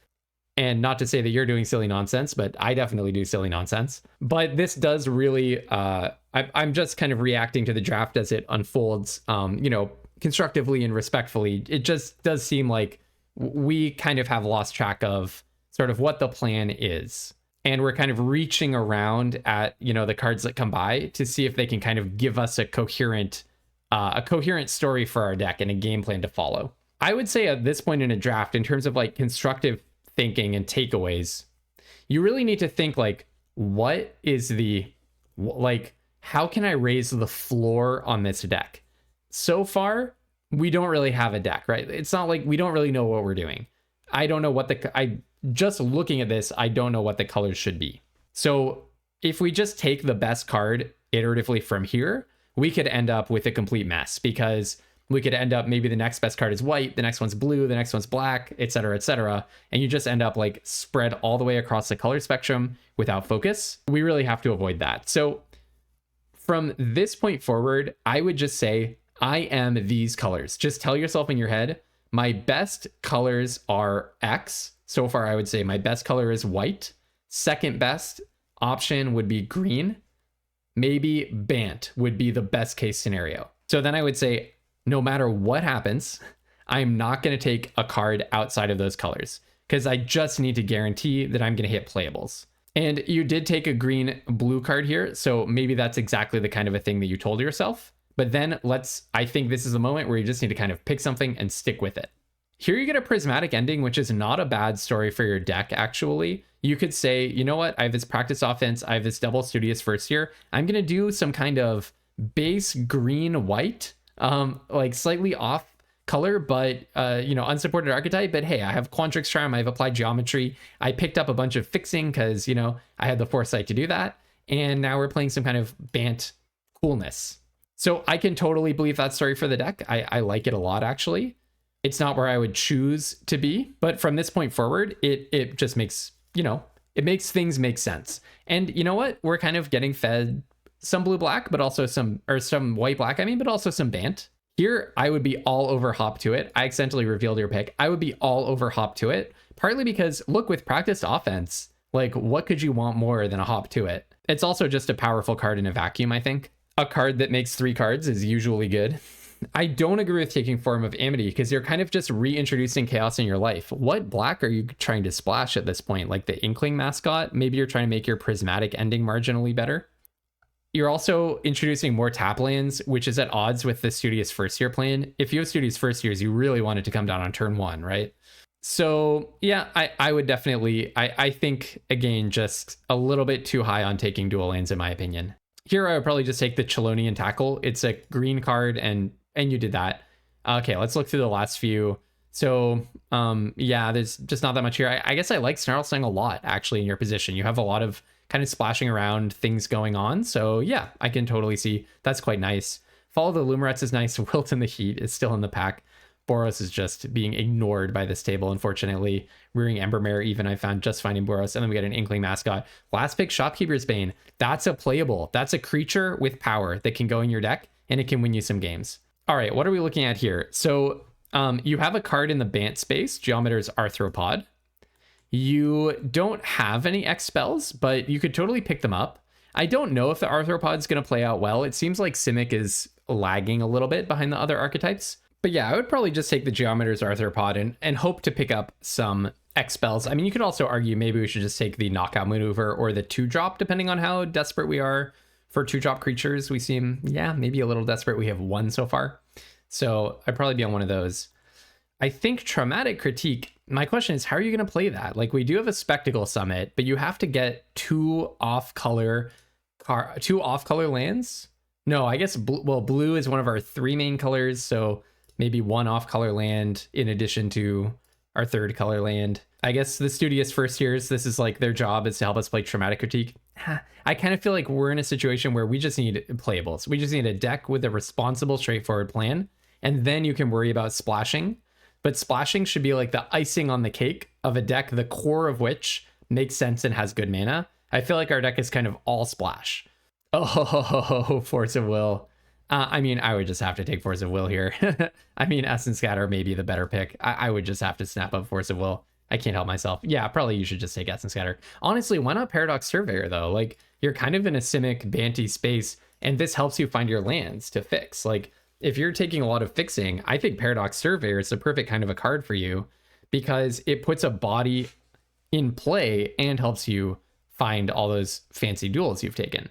And not to say that you're doing silly nonsense, but I definitely do silly nonsense. But this does really, I'm just kind of reacting to the draft as it unfolds, constructively and respectfully. It just does seem like we kind of have lost track of sort of what the plan is. And we're kind of reaching around at, the cards that come by to see if they can kind of give us a coherent story for our deck and a game plan to follow. I would say at this point in a draft, in terms of like constructive thinking and takeaways, you really need to think like, how can I raise the floor on this deck? So far, we don't really have a deck, right? It's not like we don't really know what we're doing. I don't know what just looking at this, I don't know what the colors should be. So if we just take the best card iteratively from here, we could end up with a complete mess because We could end up, maybe the next best card is white, the next one's blue, the next one's black, etc., etc. And you just end up like spread all the way across the color spectrum without focus. We really have to avoid that. So from this point forward, I would just say, I am these colors. Just tell yourself in your head, my best colors are X. So far, I would say my best color is white. Second best option would be green. Maybe Bant would be the best case scenario. So then I would say, no matter what happens, I'm not going to take a card outside of those colors because I just need to guarantee that I'm going to hit playables. And you did take a green blue card here. So maybe that's exactly the kind of a thing that you told yourself. But then I think this is the moment where you just need to kind of pick something and stick with it. Here you get a prismatic ending, which is not a bad story for your deck, actually. You could say, you know what? I have this practice offense. I have this double studious first year. I'm going to do some kind of base green white, like slightly off color, but, unsupported archetype. But hey, I have Quantrix Charm. I have applied geometry. I picked up a bunch of fixing because, I had the foresight to do that. And now we're playing some kind of Bant coolness. So I can totally believe that story for the deck. I like it a lot, actually. It's not where I would choose to be, but from this point forward, it just makes, it makes things make sense. And you know what? We're kind of getting fed some blue-black, but also some white-black, but also some Bant. Here, I would be all over Hop to It. I accidentally revealed your pick. I would be all over Hop to It, partly because, look, with practiced offense, like, what could you want more than a Hop to It? It's also just a powerful card in a vacuum, I think. A card that makes 3 cards is usually good. I don't agree with taking Form of Amity because you're kind of just reintroducing chaos in your life. What black are you trying to splash at this point? Like the Inkling mascot? Maybe you're trying to make your prismatic ending marginally better. You're also introducing more tap lands, which is at odds with the Studious First Year plan. If you have Studious First Years, you really want it to come down on turn 1, right? So yeah, I would definitely, I think, again, just a little bit too high on taking dual lands in my opinion. Here, I would probably just take the Chelonian Tackle. It's a green card, and you did that. Okay, let's look through the last few. So, yeah, there's just not that much here. I guess I like Snarl Sting a lot, actually, in your position. You have a lot of kind of splashing around things going on. So, yeah, I can totally see that's quite nice. Follow the Lumerets is nice. Wilt in the Heat is still in the pack. Boros is just being ignored by this table, unfortunately. Rearing Embermare, even I found just finding Boros. And then we get an Inkling mascot. Last pick, Shopkeeper's Bane. That's a playable. That's a creature with power that can go in your deck, and it can win you some games. All right, what are we looking at here? So you have a card in the Bant space, Geometer's Arthropod. You don't have any X spells, but you could totally pick them up. I don't know if the Arthropod's going to play out well. It seems like Simic is lagging a little bit behind the other archetypes. But yeah, I would probably just take the Geometer's Arthropod and hope to pick up some X spells. I mean, you could also argue maybe we should just take the Knockout Maneuver or the 2-drop, depending on how desperate we are for 2-drop creatures. We seem, yeah, maybe a little desperate. We have 1 so far. So I'd probably be on one of those. I think Traumatic Critique, my question is, how are you going to play that? Like, we do have a Spectacle Summit, but you have to get 2 off-color lands? No, I guess, blue is one of our 3 main colors, so maybe 1 off-color land in addition to our 3rd color land. I guess the Studious First Years, this is like their job is to help us play Traumatic Critique. I kind of feel like we're in a situation where we just need playables. We just need a deck with a responsible, straightforward plan, and then you can worry about splashing. But splashing should be like the icing on the cake of a deck, the core of which makes sense and has good mana. I feel like our deck is kind of all splash. Oh, Force of Will. I mean, I would just have to take Force of Will here. I mean, Essence Scatter may be the better pick. I would just have to snap up Force of Will. I can't help myself. Yeah, probably you should just take Essence Scatter. Honestly, why not Paradox Surveyor, though? Like, you're kind of in a Simic Banty space, and this helps you find your lands to fix. Like, if you're taking a lot of fixing, I think Paradox Surveyor is the perfect kind of a card for you because it puts a body in play and helps you find all those fancy duels you've taken.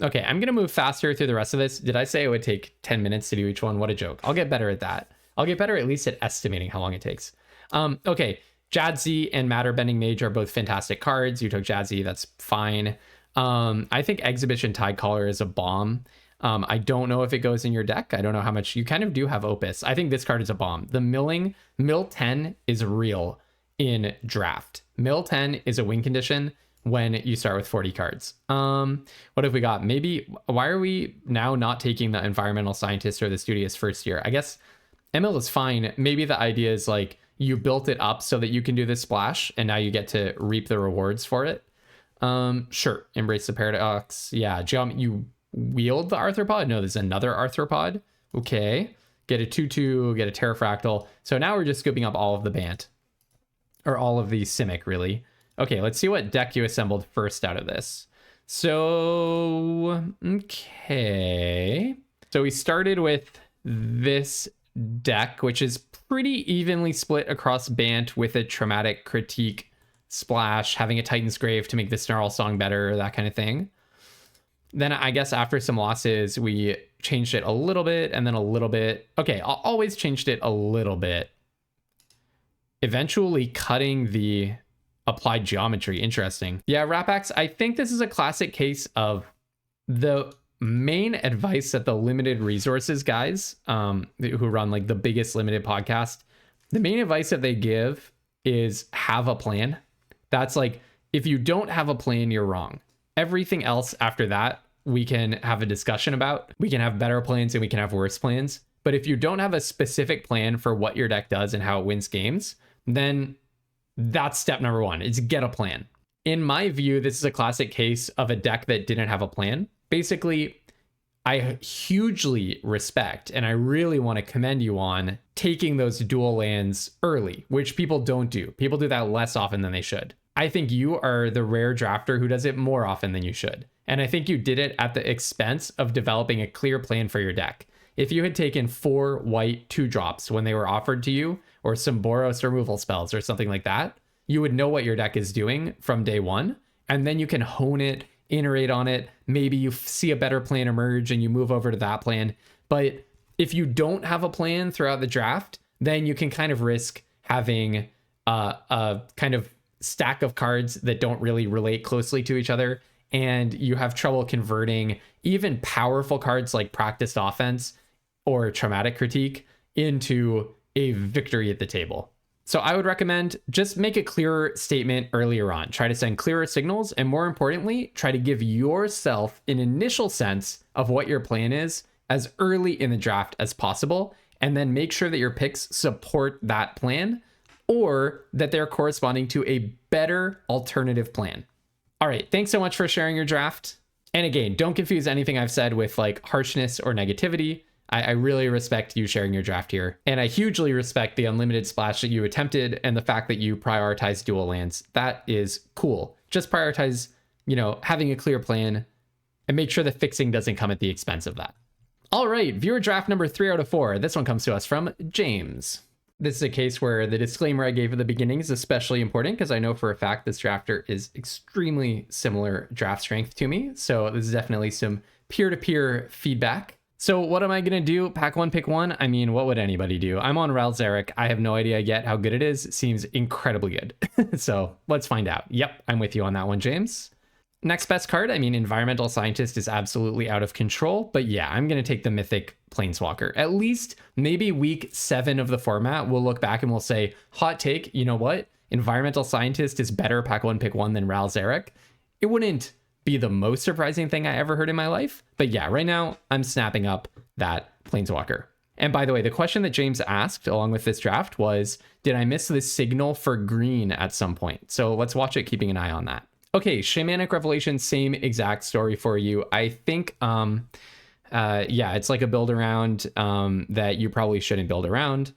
Okay, I'm going to move faster through the rest of this. Did I say it would take 10 minutes to do each one? What a joke. I'll get better at that. I'll get better at least at estimating how long it takes. Okay, Jadzi and Matter Bending Mage are both fantastic cards. You took Jadzi, that's fine. I think Exhibition Tidecaller is a bomb. I don't know if it goes in your deck. I don't know how much. You kind of do have Opus. I think this card is a bomb. The Mill 10 is real in draft. Mill 10 is a win condition when you start with 40 cards. What have we got? Maybe, why are we now not taking the environmental scientist or the studious first year? I guess ML is fine. Maybe the idea is like you built it up so that you can do this splash and now you get to reap the rewards for it. Sure. Embrace the paradox. Yeah. You wield the arthropod. No, there's another arthropod. Okay. Get a 2/2, get a pterafractal. So now we're just scooping up all of the Bant. Or all of the Simic, really. Okay, let's see what deck you assembled first out of this. So, okay. So we started with this deck, which is pretty evenly split across Bant with a traumatic critique splash, having a Titan's Grave to make the Snarl song better, that kind of thing. Then I guess after some losses, we changed it a little bit and then a little bit. Okay, always changed it a little bit. Eventually cutting the applied geometry. Interesting. Yeah, Rapax, I think this is a classic case of the main advice that the limited resources guys who run like the biggest limited podcast, the main advice that they give is have a plan. That's like, if you don't have a plan, you're wrong. Everything else after that, we can have a discussion about. We can have better plans and we can have worse plans. But if you don't have a specific plan for what your deck does and how it wins games, then that's step number one, is get a plan. In my view, this is a classic case of a deck that didn't have a plan. Basically, I hugely respect and I really want to commend you on taking those dual lands early, which people don't do. People do that less often than they should. I think you are the rare drafter who does it more often than you should. And I think you did it at the expense of developing a clear plan for your deck. If you had taken 4 white 2-drops when they were offered to you, or some Boros removal spells or something like that, you would know what your deck is doing from day one, and then you can hone it, iterate on it. Maybe you see a better plan emerge and you move over to that plan. But if you don't have a plan throughout the draft, then you can kind of risk having a kind of stack of cards that don't really relate closely to each other, and you have trouble converting even powerful cards like Practiced Offense or Traumatic Critique into a victory at the table. So I would recommend just make a clearer statement earlier on. Try to send clearer signals, and more importantly, try to give yourself an initial sense of what your plan is as early in the draft as possible, and then make sure that your picks support that plan or that they're corresponding to a better alternative plan. All right, thanks so much for sharing your draft. And again, don't confuse anything I've said with like harshness or negativity. I really respect you sharing your draft here. And I hugely respect the unlimited splash that you attempted and the fact that you prioritize dual lands. That is cool. Just prioritize, having a clear plan and make sure the fixing doesn't come at the expense of that. All right, viewer draft number 3 out of 4. This one comes to us from James. This is a case where the disclaimer I gave at the beginning is especially important because I know for a fact this drafter is extremely similar draft strength to me. So this is definitely some peer-to-peer feedback. So what am I going to do? Pack 1, pick 1? I mean, what would anybody do? I'm on Ralzeric. I have no idea yet how good it is. It seems incredibly good. So let's find out. Yep, I'm with you on that one, James. Next best card, Environmental Scientist is absolutely out of control. But yeah, I'm going to take the Mythic Planeswalker. At least maybe week 7 of the format, we'll look back and we'll say, hot take, you know what? Environmental Scientist is better pack 1, pick 1 than Ralzeric. It wouldn't be the most surprising thing I ever heard in my life. But yeah, right now I'm snapping up that Planeswalker. And by the way, the question that James asked along with this draft was, did I miss the signal for green at some point? So let's watch it, keeping an eye on that. Okay, Shamanic Revelation, same exact story for you. I think, it's like a build around that you probably shouldn't build around.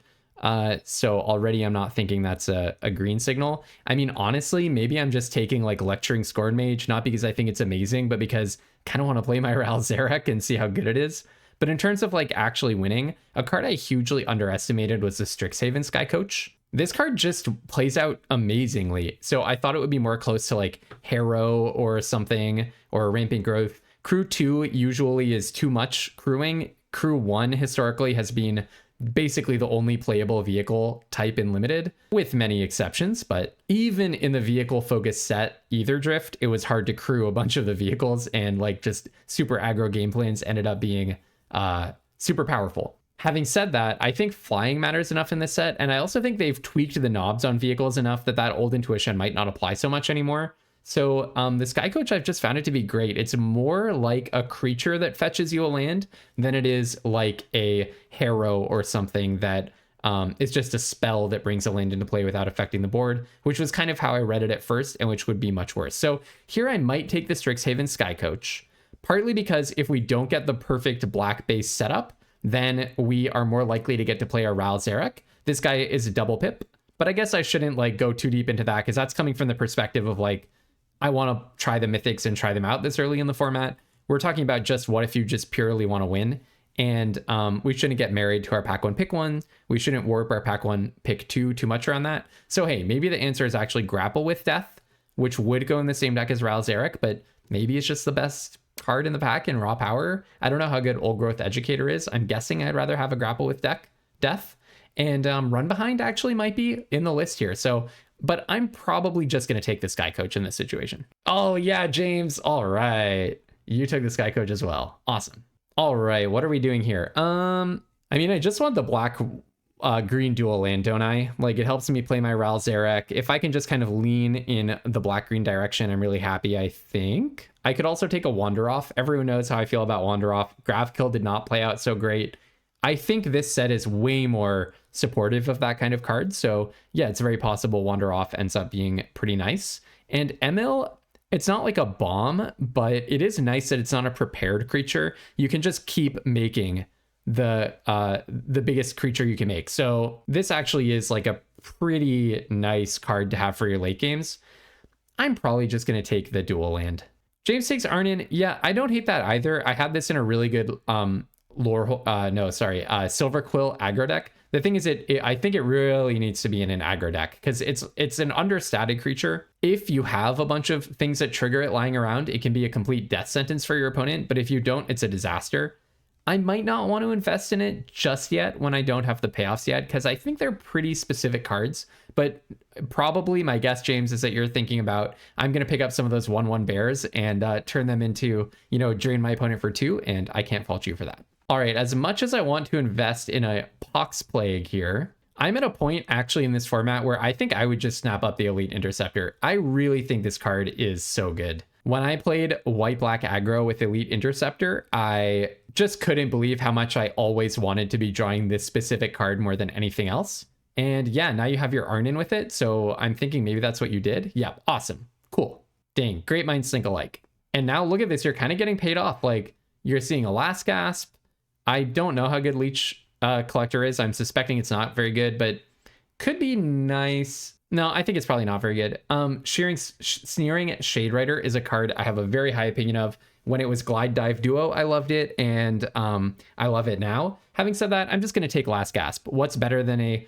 So already I'm not thinking that's a green signal. Honestly, maybe I'm just taking like Lecturing Scorn Mage, not because I think it's amazing, but because I kind of want to play my Ralzeric and see how good it is. But in terms of like actually winning, a card I hugely underestimated was the Strixhaven Sky Coach. This card just plays out amazingly. So I thought it would be more close to like Harrow or something, or Rampant Growth. Crew 2 usually is too much crewing. Crew 1 historically has been basically the only playable vehicle type in Limited, with many exceptions. But even in the vehicle focused set Ether Drift, it was hard to crew a bunch of the vehicles, and like just super aggro game plans ended up being super powerful. Having said that, I think flying matters enough in this set, and I also think they've tweaked the knobs on vehicles enough that old intuition might not apply so much anymore. So the Sky Coach, I've just found it to be great. It's more like a creature that fetches you a land than it is like a Harrow or something that is just a spell that brings a land into play without affecting the board, which was kind of how I read it at first and which would be much worse. So here I might take the Strixhaven Sky Coach, partly because if we don't get the perfect black base setup, then we are more likely to get to play our Ral Zarek. This guy is a double pip, but I guess I shouldn't like go too deep into that because that's coming from the perspective of like, I want to try the mythics and try them out this early in the format. We're talking about just what if you just purely want to win. And we shouldn't get married to our pack 1 pick 1. We shouldn't warp our pack 1 pick 2 too much around that. So hey, maybe the answer is actually Grapple with Death, which would go in the same deck as Ral Zarek, but maybe it's just the best card in the pack in raw power. I don't know how good Old Growth Educator is. I'm guessing I'd rather have a Grapple with Death. And Run Behind actually might be in the list here. So but I'm probably just going to take the Sky Coach in this situation. Oh yeah, James. All right. You took the Sky Coach as well. Awesome. All right. What are we doing here? I mean, I just want the black green dual land, don't I? Like it helps me play my Ral Zarek. If I can just kind of lean in the black green direction, I'm really happy, I think. I could also take a Wander Off. Everyone knows how I feel about Wander Off. Gravkill did not play out so great. I think this set is way more supportive of that kind of card. So yeah, it's very possible Wander Off ends up being pretty nice. And Emil, it's not like a bomb, but it is nice that it's not a prepared creature. You can just keep making the biggest creature you can make. So this actually is like a pretty nice card to have for your late games. I'm probably just going to take the dual land. James takes Arnin. Yeah, I don't hate that either. I had this in a really good Silver Quill aggro deck. The thing is, I think it really needs to be in an aggro deck because it's an understated creature. If you have a bunch of things that trigger it lying around, it can be a complete death sentence for your opponent. But if you don't, it's a disaster. I might not want to invest in it just yet when I don't have the payoffs yet, because I think they're pretty specific cards. But probably my guess, James, is that you're thinking about, I'm going to pick up some of those 1/1 bears and turn them into, drain my opponent for 2, and I can't fault you for that. All right, as much as I want to invest in a Pox Plague here, I'm at a point actually in this format where I think I would just snap up the Elite Interceptor. I really think this card is so good. When I played white-black aggro with Elite Interceptor, I just couldn't believe how much I always wanted to be drawing this specific card more than anything else. And yeah, now you have your Arnin with it, so I'm thinking maybe that's what you did. Yeah, awesome. Cool. Dang, great minds think alike. And now look at this, you're kind of getting paid off. Like, you're seeing a Last Gasp. I don't know how good Leech Collector is. I'm suspecting it's not very good, but could be nice. No, I think it's probably not very good. Sneering Shade Rider is a card I have a very high opinion of. When it was Glide Dive Duo, I loved it, and I love it now. Having said that, I'm just going to take Last Gasp. What's better than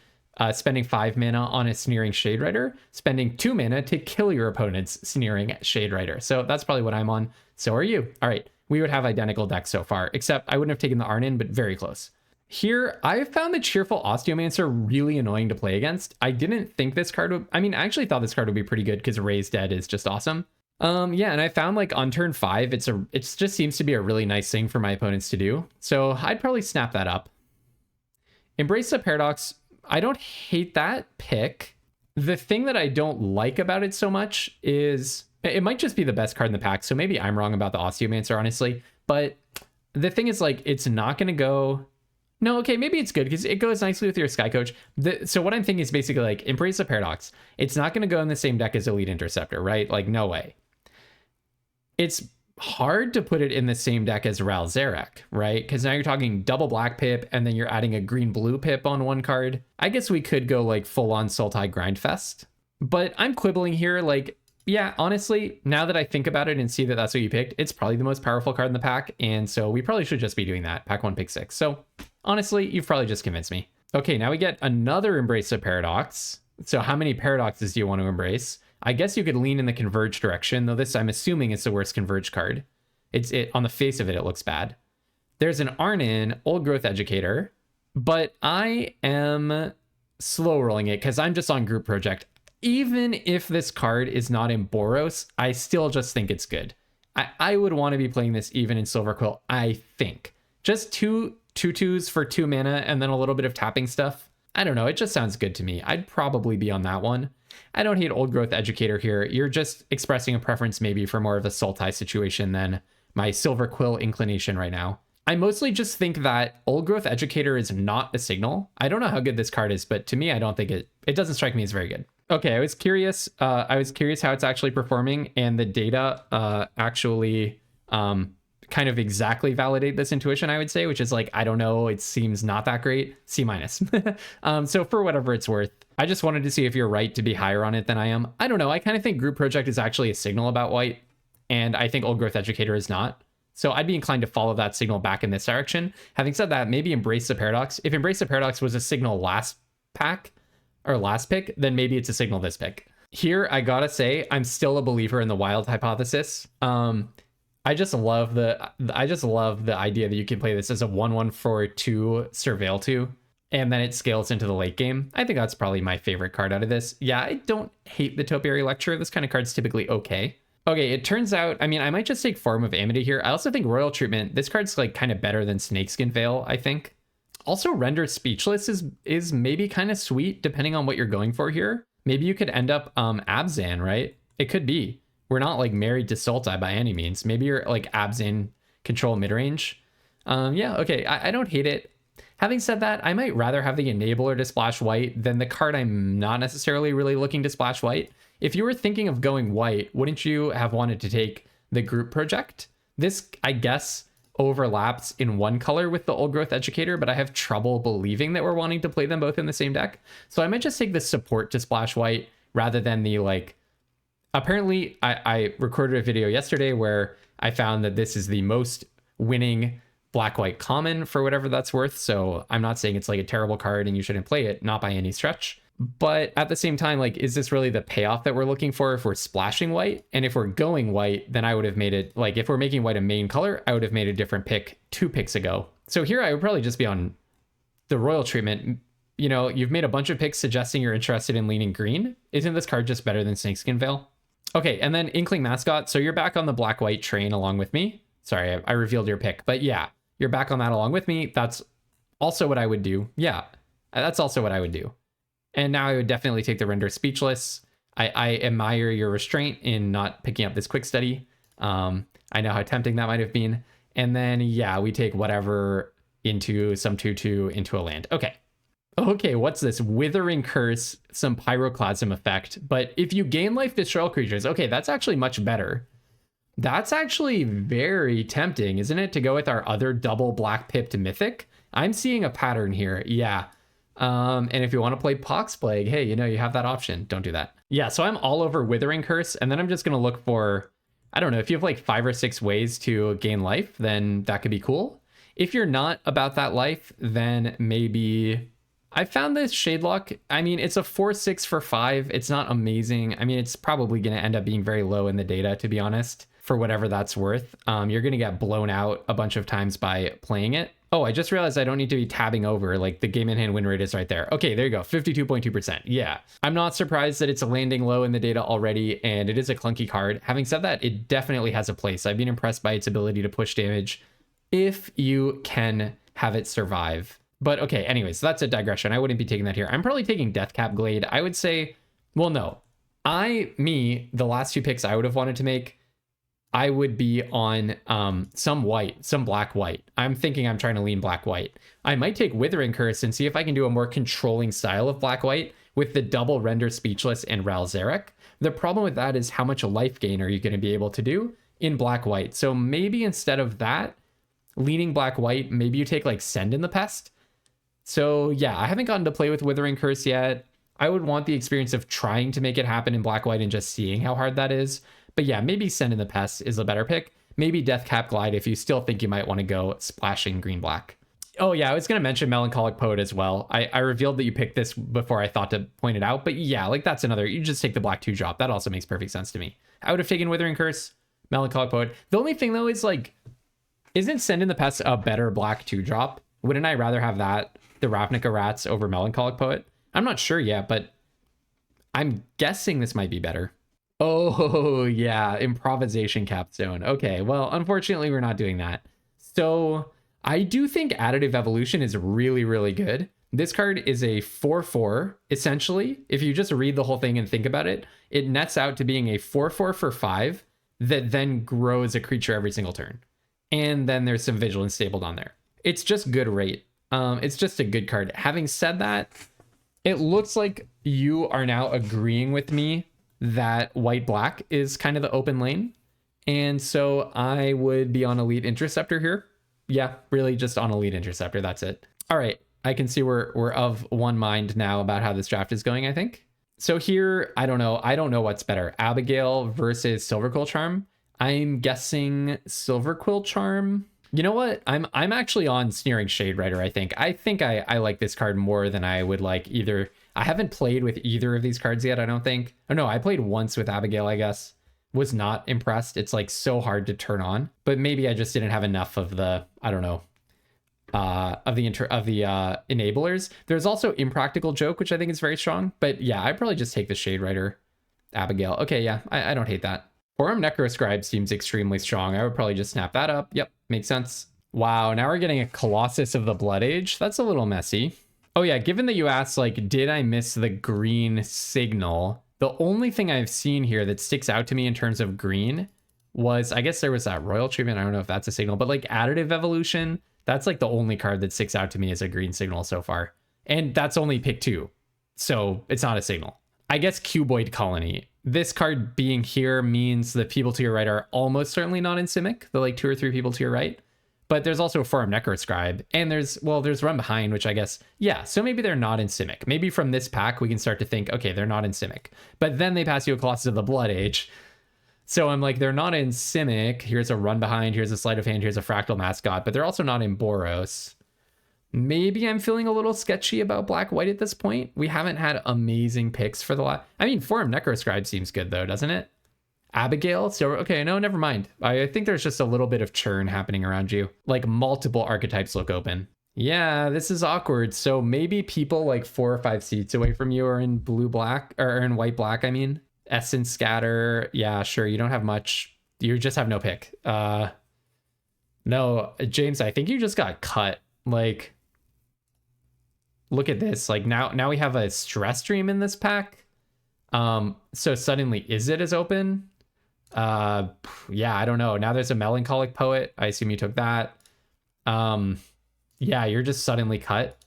spending 5 mana on a Sneering Shade Rider? Spending 2 mana to kill your opponent's Sneering Shade Rider. So that's probably what I'm on. So are you. All right. We would have identical decks so far, except I wouldn't have taken the Arnin, but very close. Here, I found the Cheerful Osteomancer really annoying to play against. I didn't think this card would... I mean, I actually thought this card would be pretty good because Raise Dead is just awesome. Yeah, and I found like on turn 5, it just seems to be a really nice thing for my opponents to do. So I'd probably snap that up. Embrace the Paradox. I don't hate that pick. The thing that I don't like about it so much is... It might just be the best card in the pack, so maybe I'm wrong about the Osteomancer, honestly. But the thing is, like, it's not going to go... No, okay, maybe it's good, because it goes nicely with your Sky Coach. So what I'm thinking is basically, like, Embrace the Paradox. It's not going to go in the same deck as Elite Interceptor, right? Like, no way. It's hard to put it in the same deck as Ral Zarek, right? Because now you're talking double black pip, and then you're adding a green-blue pip on one card. I guess we could go, like, full-on Sultai Grindfest. But I'm quibbling here, like... Yeah, honestly, now that I think about it and see that that's what you picked, it's probably the most powerful card in the pack, and so we probably should just be doing that. Pack 1, pick 6. So, honestly, you've probably just convinced me. Okay, now we get another Embrace the Paradox. So how many Paradoxes do you want to embrace? I guess you could lean in the Converge direction, though this, I'm assuming, is the worst Converge card. On the face of it, it looks bad. There's an Arnin, Old Growth Educator, but I am slow rolling it because I'm just on Group Project. Even if this card is not in Boros, I still just think it's good. I would want to be playing this even in Silver Quill, I think. Just 2/2s for 2 mana and then a little bit of tapping stuff. I don't know, it just sounds good to me. I'd probably be on that one. I don't hate Old Growth Educator here. You're just expressing a preference maybe for more of a Sultai situation than my Silver Quill inclination right now. I mostly just think that Old Growth Educator is not a signal. I don't know how good this card is, but to me, I don't think it doesn't strike me as very good. Okay, I was curious how it's actually performing, and the data actually kind of exactly validate this intuition, I would say, which is like, I don't know, it seems not that great. C-. So for whatever it's worth, I just wanted to see if you're right to be higher on it than I am. I don't know. I kind of think Group Project is actually a signal about white, and I think Old Growth Educator is not. So I'd be inclined to follow that signal back in this direction. Having said that, maybe Embrace the Paradox. If Embrace the Paradox was a signal last pack or last pick, then maybe it's a signal this pick. Here, I gotta say, I'm still a believer in the wild hypothesis. I just love the idea that you can play this as a 1/1 for 2 Surveil 2, and then it scales into the late game. I think that's probably my favorite card out of this. Yeah, I don't hate the Topiary Lecture. This kind of card's typically okay. Okay, it turns out, I mean, I might just take Form of Amity here. I also think Royal Treatment, this card's like kind of better than Snakeskin Veil, I think. Also, Render Speechless is maybe kind of sweet, depending on what you're going for here. Maybe you could end up Abzan, right? It could be. We're not like married to Sultai by any means. Maybe you're like Abzan control midrange. Yeah, okay, I don't hate it. Having said that, I might rather have the Enabler to splash white than the card I'm not necessarily really looking to splash white. If you were thinking of going white, wouldn't you have wanted to take the Group Project? This, I guess, overlaps in one color with the Old Growth Educator, but I have trouble believing that we're wanting to play them both in the same deck. So I might just take the Support to splash white rather than the, like... Apparently, I recorded a video yesterday where I found that this is the most winning black-white common for whatever that's worth. So I'm not saying it's like a terrible card and you shouldn't play it, not by any stretch. But at the same time, like, is this really the payoff that we're looking for if we're splashing white? And if we're going white, then I would have made it, like, if we're making white a main color, I would have made a different pick 2 picks ago. So here I would probably just be on the Royal Treatment. You know, you've made a bunch of picks suggesting you're interested in leaning green. Isn't this card just better than Snakeskin Veil? Okay, and then Inkling Mascot. So you're back on the black-white train along with me. Sorry, I revealed your pick. But yeah, you're back on that along with me. That's also what I would do. Yeah, that's also what I would do. And now I would definitely take the Render Speechless. I admire your restraint in not picking up this quick study. I know how tempting that might have been. And then, yeah, we take whatever into some 2/2 into a land. Okay. Okay, what's this? Withering Curse, some Pyroclasm effect. But if you gain life, destroy all creatures. Okay, that's actually much better. That's actually very tempting, isn't it? To go with our other double black pipped mythic. I'm seeing a pattern here. Yeah. And if you want to play Pox Plague, hey, you know, you have that option. Don't do that. Yeah, so I'm all over Withering Curse, and then I'm just going to look for, I don't know, if you have like 5 or 6 ways to gain life, then that could be cool. If you're not about that life, then maybe... I found this Shadelock. I mean, it's a 4/6 for 5. It's not amazing. I mean, it's probably going to end up being very low in the data, to be honest, for whatever that's worth. You're going to get blown out a bunch of times by playing it. Oh, I just realized I don't need to be tabbing over. Like, the game in hand win rate is right there. Okay, there you go. 52.2%. Yeah. I'm not surprised that it's landing low in the data already, and it is a clunky card. Having said that, it definitely has a place. I've been impressed by its ability to push damage if you can have it survive. But okay, anyways, that's a digression. I wouldn't be taking that here. I'm probably taking Deathcap Glade. I would say, well, no. The last 2 picks I would have wanted to make, I would be on some white, some black-white. I'm thinking I'm trying to lean black-white. I might take Withering Curse and see if I can do a more controlling style of black-white with the double Render Speechless and Ral Zarek. The problem with that is how much life gain are you going to be able to do in black-white? So maybe instead of that, leaning black-white, maybe you take like Send in the Pest. So yeah, I haven't gotten to play with Withering Curse yet. I would want the experience of trying to make it happen in black-white and just seeing how hard that is. But yeah, maybe Send in the Pest is a better pick. Maybe Deathcap Glide if you still think you might want to go splashing green-black. Oh yeah, I was going to mention Melancholic Poet as well. I revealed that you picked this before I thought to point it out. But yeah, like that's another, you just take the black 2 drop. That also makes perfect sense to me. I would have taken Withering Curse, Melancholic Poet. The only thing though is like, isn't Send in the Pest a better black 2 drop? Wouldn't I rather have that, the Ravnica Rats, over Melancholic Poet? I'm not sure yet, but I'm guessing this might be better. Oh yeah, Improvisation Capstone. Okay, well, unfortunately we're not doing that. So I do think Additive Evolution is really, really good. This card is a 4/4, essentially. If you just read the whole thing and think about it, it nets out to being a 4/4 for 5 that then grows a creature every single turn. And then there's some Vigilance stapled on there. It's just good rate. It's just a good card. Having said that, it looks like you are now agreeing with me that white-black is kind of the open lane. And so I would be on Elite Interceptor here. Yeah, really just on Elite Interceptor. That's it. All right. I can see we're of one mind now about how this draft is going, I think. So here, I don't know. I don't know what's better. Abigail versus Silverquill Charm. I'm guessing Silverquill Charm. You know what? I'm actually on Sneering Shade Rider, I think. I like this card more than I would like either. I haven't played with either of these cards yet, I don't think. Oh no, I played once with Abigail, I guess. Was not impressed. It's like so hard to turn on. But maybe I just didn't have enough of the, I don't know, of the enablers. There's also Impractical Joke, which I think is very strong. But yeah, I'd probably just take the Shade Rider Abigail. Okay, yeah, I don't hate that. Forum Necroscribe seems extremely strong. I would probably just snap that up. Yep, makes sense. Wow, now we're getting a Colossus of the Blood Age. That's a little messy. Oh yeah, given that you asked, like, did I miss the green signal? The only thing I've seen here that sticks out to me in terms of green was, I guess there was that Royal Treatment. I don't know if that's a signal, but like Additive Evolution, that's like the only card that sticks out to me as a green signal so far. And that's only pick 2. So it's not a signal. I guess Cuboid Colony. This card being here means the people to your right are almost certainly not in Simic, the like 2 or 3 people to your right. But there's also a Forum Necroscribe, and there's Run Behind, which I guess, yeah, so maybe they're not in Simic. Maybe from this pack, we can start to think, okay, they're not in Simic. But then they pass you a Colossus of the Blood Age. So I'm like, they're not in Simic. Here's a Run Behind, here's a Sleight of Hand, here's a Fractal Mascot, but they're also not in Boros. Maybe I'm feeling a little sketchy about Black-White at this point. We haven't had amazing picks for the last... I mean, Forum Necroscribe seems good, though, doesn't it? Abigail? So, okay, no, never mind. I think there's just a little bit of churn happening around you. Like, multiple archetypes look open. Yeah, this is awkward. So maybe people like 4 or 5 seats away from you are in blue-black, or in white-black, I mean. Essence Scatter. Yeah, sure, you don't have much. You just have no pick. No, James, I think you just got cut. Like... Look at this. Like now we have a Stress Dream in this pack. So suddenly is it as open? Yeah, I don't know. Now there's a Melancholic Poet. I assume you took that. Yeah, you're just suddenly cut.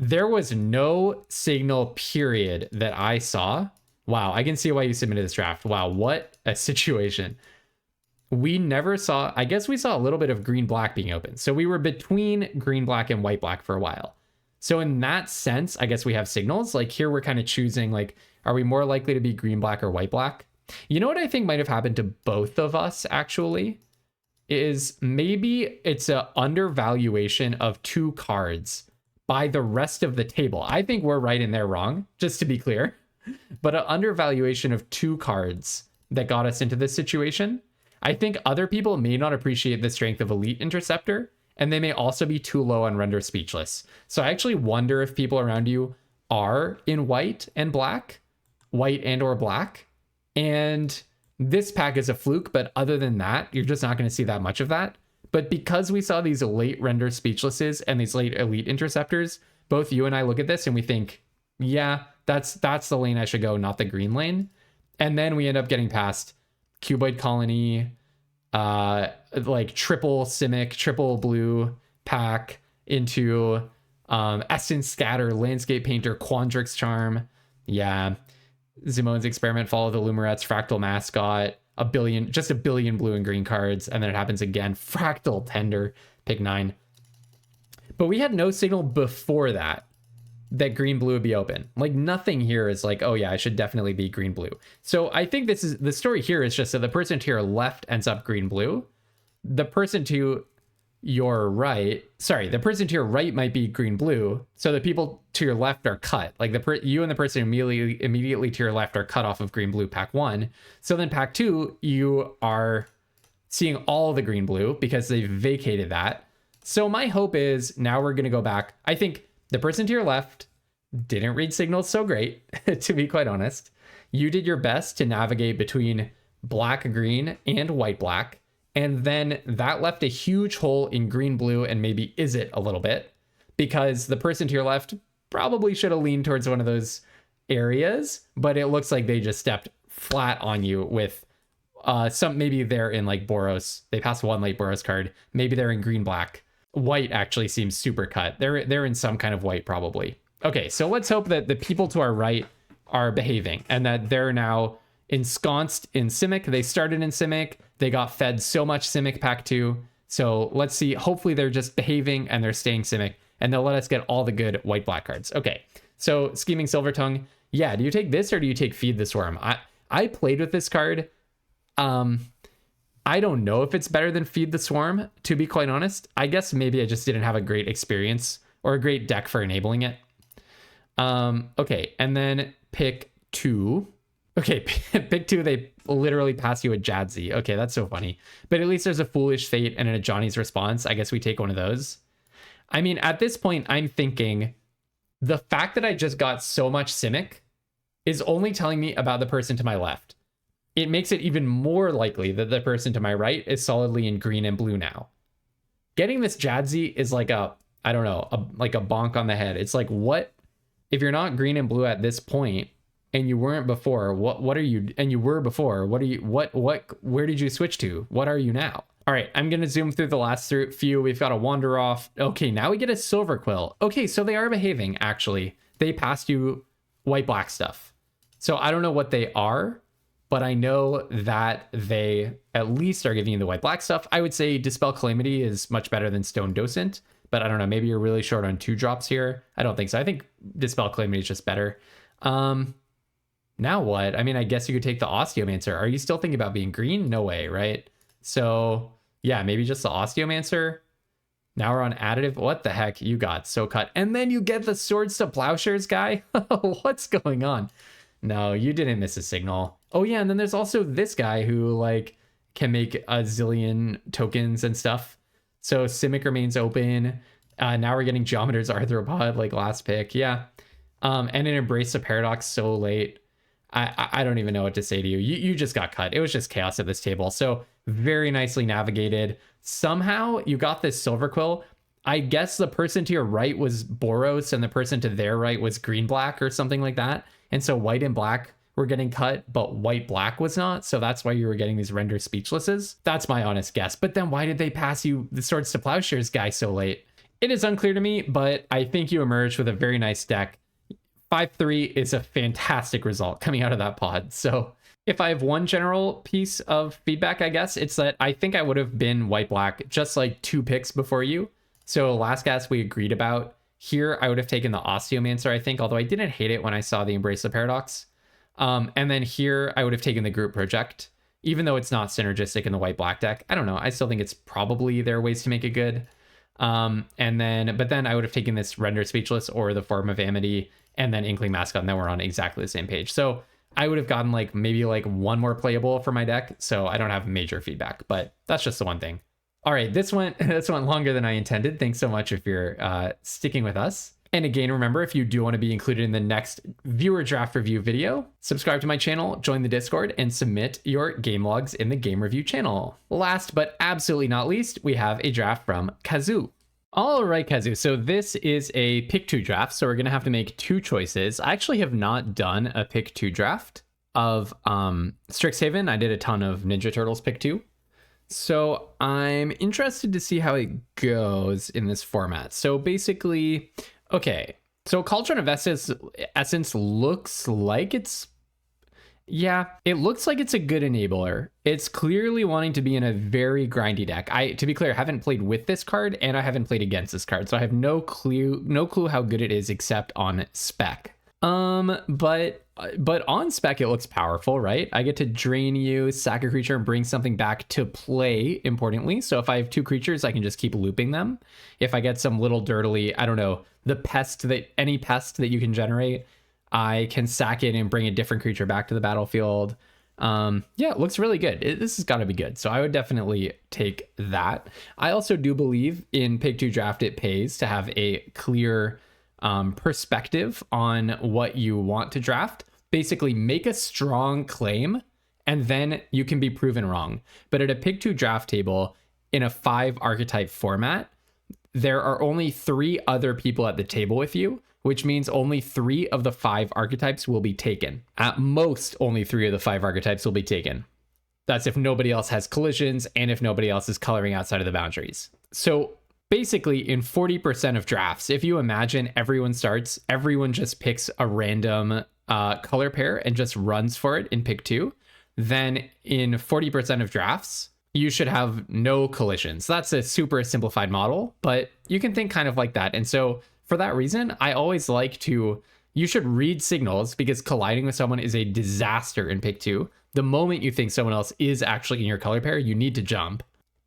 There was no signal period that I saw. Wow, I can see why you submitted this draft. Wow, what a situation. We never saw, I guess we saw a little bit of green-black being open. So we were between green-black and white-black for a while. So in that sense, I guess we have signals. Like here we're kind of choosing, like, are we more likely to be green-black or white-black? You know what I think might have happened to both of us, actually? Is maybe it's an undervaluation of 2 cards by the rest of the table. I think we're right and they're wrong, just to be clear. But an undervaluation of 2 cards that got us into this situation. I think other people may not appreciate the strength of Elite Interceptor, and they may also be too low on Render Speechless. So I actually wonder if people around you are in white and black, white and or black. And this pack is a fluke, but other than that, you're just not going to see that much of that. But because we saw these late Render Speechlesses and these late Elite Interceptors, both you and I look at this and we think, yeah, that's the lane I should go, not the green lane. And then we end up getting past Cuboid Colony, like triple Simic, triple blue pack into Essence Scatter, Landscape Painter, Quandrix Charm. Yeah. Zimone's Experiment, Follow the Lumerets, Fractal Mascot, just a billion blue and green cards. And then it happens again. Fractal Tender, pick 9. But we had no signal before that green blue would be open. Like nothing here is like, oh yeah, I should definitely be green blue. So I think this is the story here is just that the person to your left ends up green blue. The person to your right, the person to your right might be green blue. So the people to your left are cut. Like you and the person immediately to your left are cut off of green blue pack 1. So then pack 2, you are seeing all the green blue because they've vacated that. So my hope is now we're going to go back. I think the person to your left didn't read signals so great, to be quite honest. You did your best to navigate between black-green and white-black, and then that left a huge hole in green-blue and maybe is it a little bit. because the person to your left probably should have leaned towards one of those areas, but it looks like they just stepped flat on you with maybe they're in like Boros. They passed one late Boros card. Maybe they're in green black. White actually seems super cut. They're in some kind of white probably. Okay, so let's hope that the people to our right are behaving and that they're now ensconced in Simic. They started in Simic. They got fed so much Simic Pack 2. So let's see. Hopefully they're just behaving and they're staying Simic and they'll let us get all the good white-black cards. Okay, so Scheming Silvertongue. Yeah, do you take this or do you take Feed the Swarm? I played with this card. I don't know if it's better than Feed the Swarm, to be quite honest. I guess maybe I just didn't have a great experience or a great deck for enabling it. Okay, and then pick 2. Okay, pick 2, they literally pass you a Jadzi. Okay, that's so funny. But at least there's a Foolish Fate and a Johnny's Response. I guess we take one of those. I mean, at this point, I'm thinking the fact that I just got so much Simic is only telling me about the person to my left. It makes it even more likely that the person to my right is solidly in green and blue now. Getting this Jadzi is like I don't know, like a bonk on the head. It's like, what, if you're not green and blue at this point and you weren't before, what are you, and you were before, where did you switch to? What are you now? All right, I'm going to zoom through the last few. We've got a Wander Off. Okay, now we get a Silver Quill. Okay, so they are behaving, actually. They passed you white-black stuff. So I don't know what they are, but I know that they at least are giving you the white-black stuff. I would say Dispel Calamity is much better than Stone Docent, but I don't know, maybe you're really short on 2 drops here. I don't think so. I think Dispel Calamity is just better. Now what? I mean, I guess you could take the Osteomancer. Are you still thinking about being green? No way, right? So yeah, maybe just the Osteomancer. Now we're on additive. What the heck? You got so cut. And then you get the Swords to Plowshares guy. What's going on? No, you didn't miss a signal. Oh yeah, and then there's also this guy who like can make a zillion tokens and stuff. So Simic remains open. Now we're getting Geometer's Arthropod, like last pick. Yeah. And an Embrace the Paradox so late. I don't even know what to say to you. You just got cut. It was just chaos at this table. So very nicely navigated. Somehow you got this Silver Quill. I guess the person to your right was Boros and the person to their right was green black or something like that. And so white and black were getting cut, but white black was not. So that's why you were getting these render speechlesses. That's my honest guess. But then why did they pass you the Swords to Plowshares guy so late? It is unclear to me, but I think you emerged with a very nice deck. 5-3 is a fantastic result coming out of that pod. So if I have one general piece of feedback, I guess it's that I think I would have been white-black just like 2 picks before you. So last cast we agreed about. Here I would have taken the Osteomancer, I think, although I didn't hate it when I saw the Embrace the Paradox. And then here I would have taken the Group Project, even though it's not synergistic in the white-black deck. I don't know. I still think it's probably there are ways to make it good. But then I would have taken this Render Speechless or the Form of Amity and then Inkling Mascot, and then we're on exactly the same page. So I would have gotten like maybe like 1 more playable for my deck. So I don't have major feedback, but that's just the one thing. All right, this went longer than I intended. Thanks so much if you're sticking with us. And again, remember, if you do want to be included in the next viewer draft review video, subscribe to my channel, join the Discord, and submit your game logs in the game review channel. Last but absolutely not least, we have a draft from Kazu. All right, Kazu. So this is a pick 2 draft. So we're going to have to make 2 choices. I actually have not done a pick 2 draft of Strixhaven. I did a ton of Ninja Turtles pick 2. So I'm interested to see how it goes in this format. So basically, okay. So Cauldron of Essence looks like it's, yeah, it looks like it's a good enabler. It's clearly wanting to be in a very grindy deck. To be clear, I haven't played with this card and I haven't played against this card. So I have no clue how good it is except on spec. But on spec, it looks powerful, right? I get to drain you, sack a creature, and bring something back to play, importantly. So if I have 2 creatures, I can just keep looping them. If I get some little dirtily, I don't know, any pest that you can generate, I can sack it and bring a different creature back to the battlefield. Yeah, it looks really good. This has got to be good. So I would definitely take that. I also do believe in pick 2 draft, it pays to have a clear perspective on what you want to draft. Basically make a strong claim and then you can be proven wrong. But at a pick 2 draft table in a 5 archetype format, there are only 3 other people at the table with you, which means only 3 of the 5 archetypes will be taken. At most, only 3 of the 5 archetypes will be taken. That's if nobody else has collisions and if nobody else is coloring outside of the boundaries. So basically, in 40% of drafts, if you imagine everyone just picks a random color pair and just runs for it in pick 2, then in 40% of drafts, you should have no collisions. That's a super simplified model, but you can think kind of like that. And so for that reason, I always like to, you should read signals, because colliding with someone is a disaster in pick 2. The moment you think someone else is actually in your color pair, you need to jump.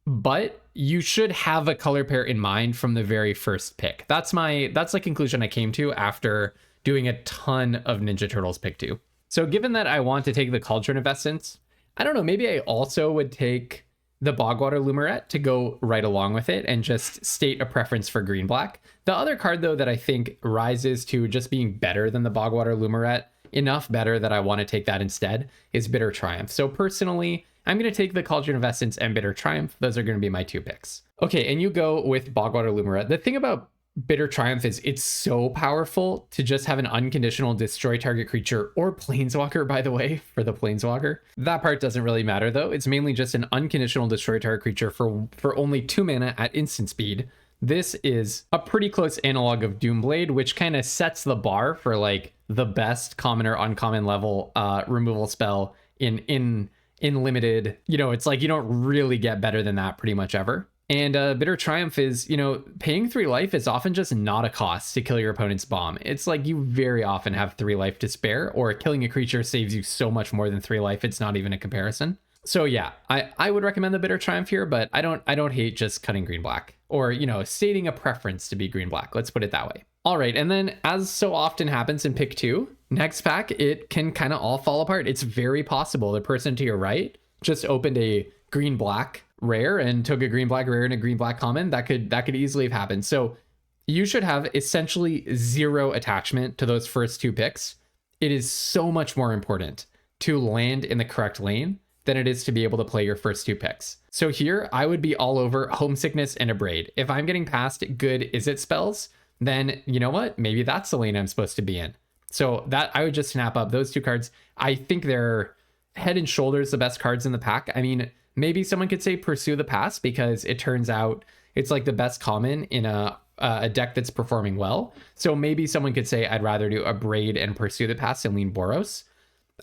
But you should have a color pair in mind from the very first pick. That's the conclusion I came to after doing a ton of Ninja Turtles pick 2. So given that I want to take the Cauldron of Essence, I don't know, maybe I also would take the Bogwater Lumerette to go right along with it and just state a preference for green-black. The other card, though, that I think rises to just being better than the Bogwater Lumerette, enough better that I want to take that instead, is Bitter Triumph. So personally, I'm going to take the Cauldron of Essence and Bitter Triumph. Those are going to be my 2 picks. Okay, and you go with Bogwater Lumerette. The thing about Bitter Triumph is it's so powerful to just have an unconditional destroy target creature, or planeswalker, by the way, for the planeswalker. That part doesn't really matter, though. It's mainly just an unconditional destroy target creature for only 2 mana at instant speed. This is a pretty close analog of Doomblade, which kind of sets the bar for like the best common or uncommon level removal spell in limited. You know, it's like you don't really get better than that pretty much ever. And Bitter Triumph is, you know, paying 3 life is often just not a cost to kill your opponent's bomb. It's like you very often have 3 life to spare, or killing a creature saves you so much more than 3 life, it's not even a comparison. So yeah, I would recommend the Bitter Triumph here, but I don't hate just cutting green-black, or, you know, stating a preference to be green-black. Let's put it that way. All right, and then as so often happens in pick 2, next pack, it can kind of all fall apart. It's very possible the person to your right just opened a green-black rare and took a green-black rare and a green-black common. That could easily have happened. So you should have essentially 0 attachment to those first 2 picks. It is so much more important to land in the correct lane than it is to be able to play your first 2 picks. So here, I would be all over Homesickness and Abrade. If I'm getting past good Is-It spells, then you know what? Maybe that's the lane I'm supposed to be in. So that I would just snap up those 2 cards. I think they're head and shoulders the best cards in the pack. I mean, maybe someone could say Pursue the Past, because it turns out it's like the best common in a deck that's performing well. So maybe someone could say I'd rather do Abrade and Pursue the Past and lean Boros.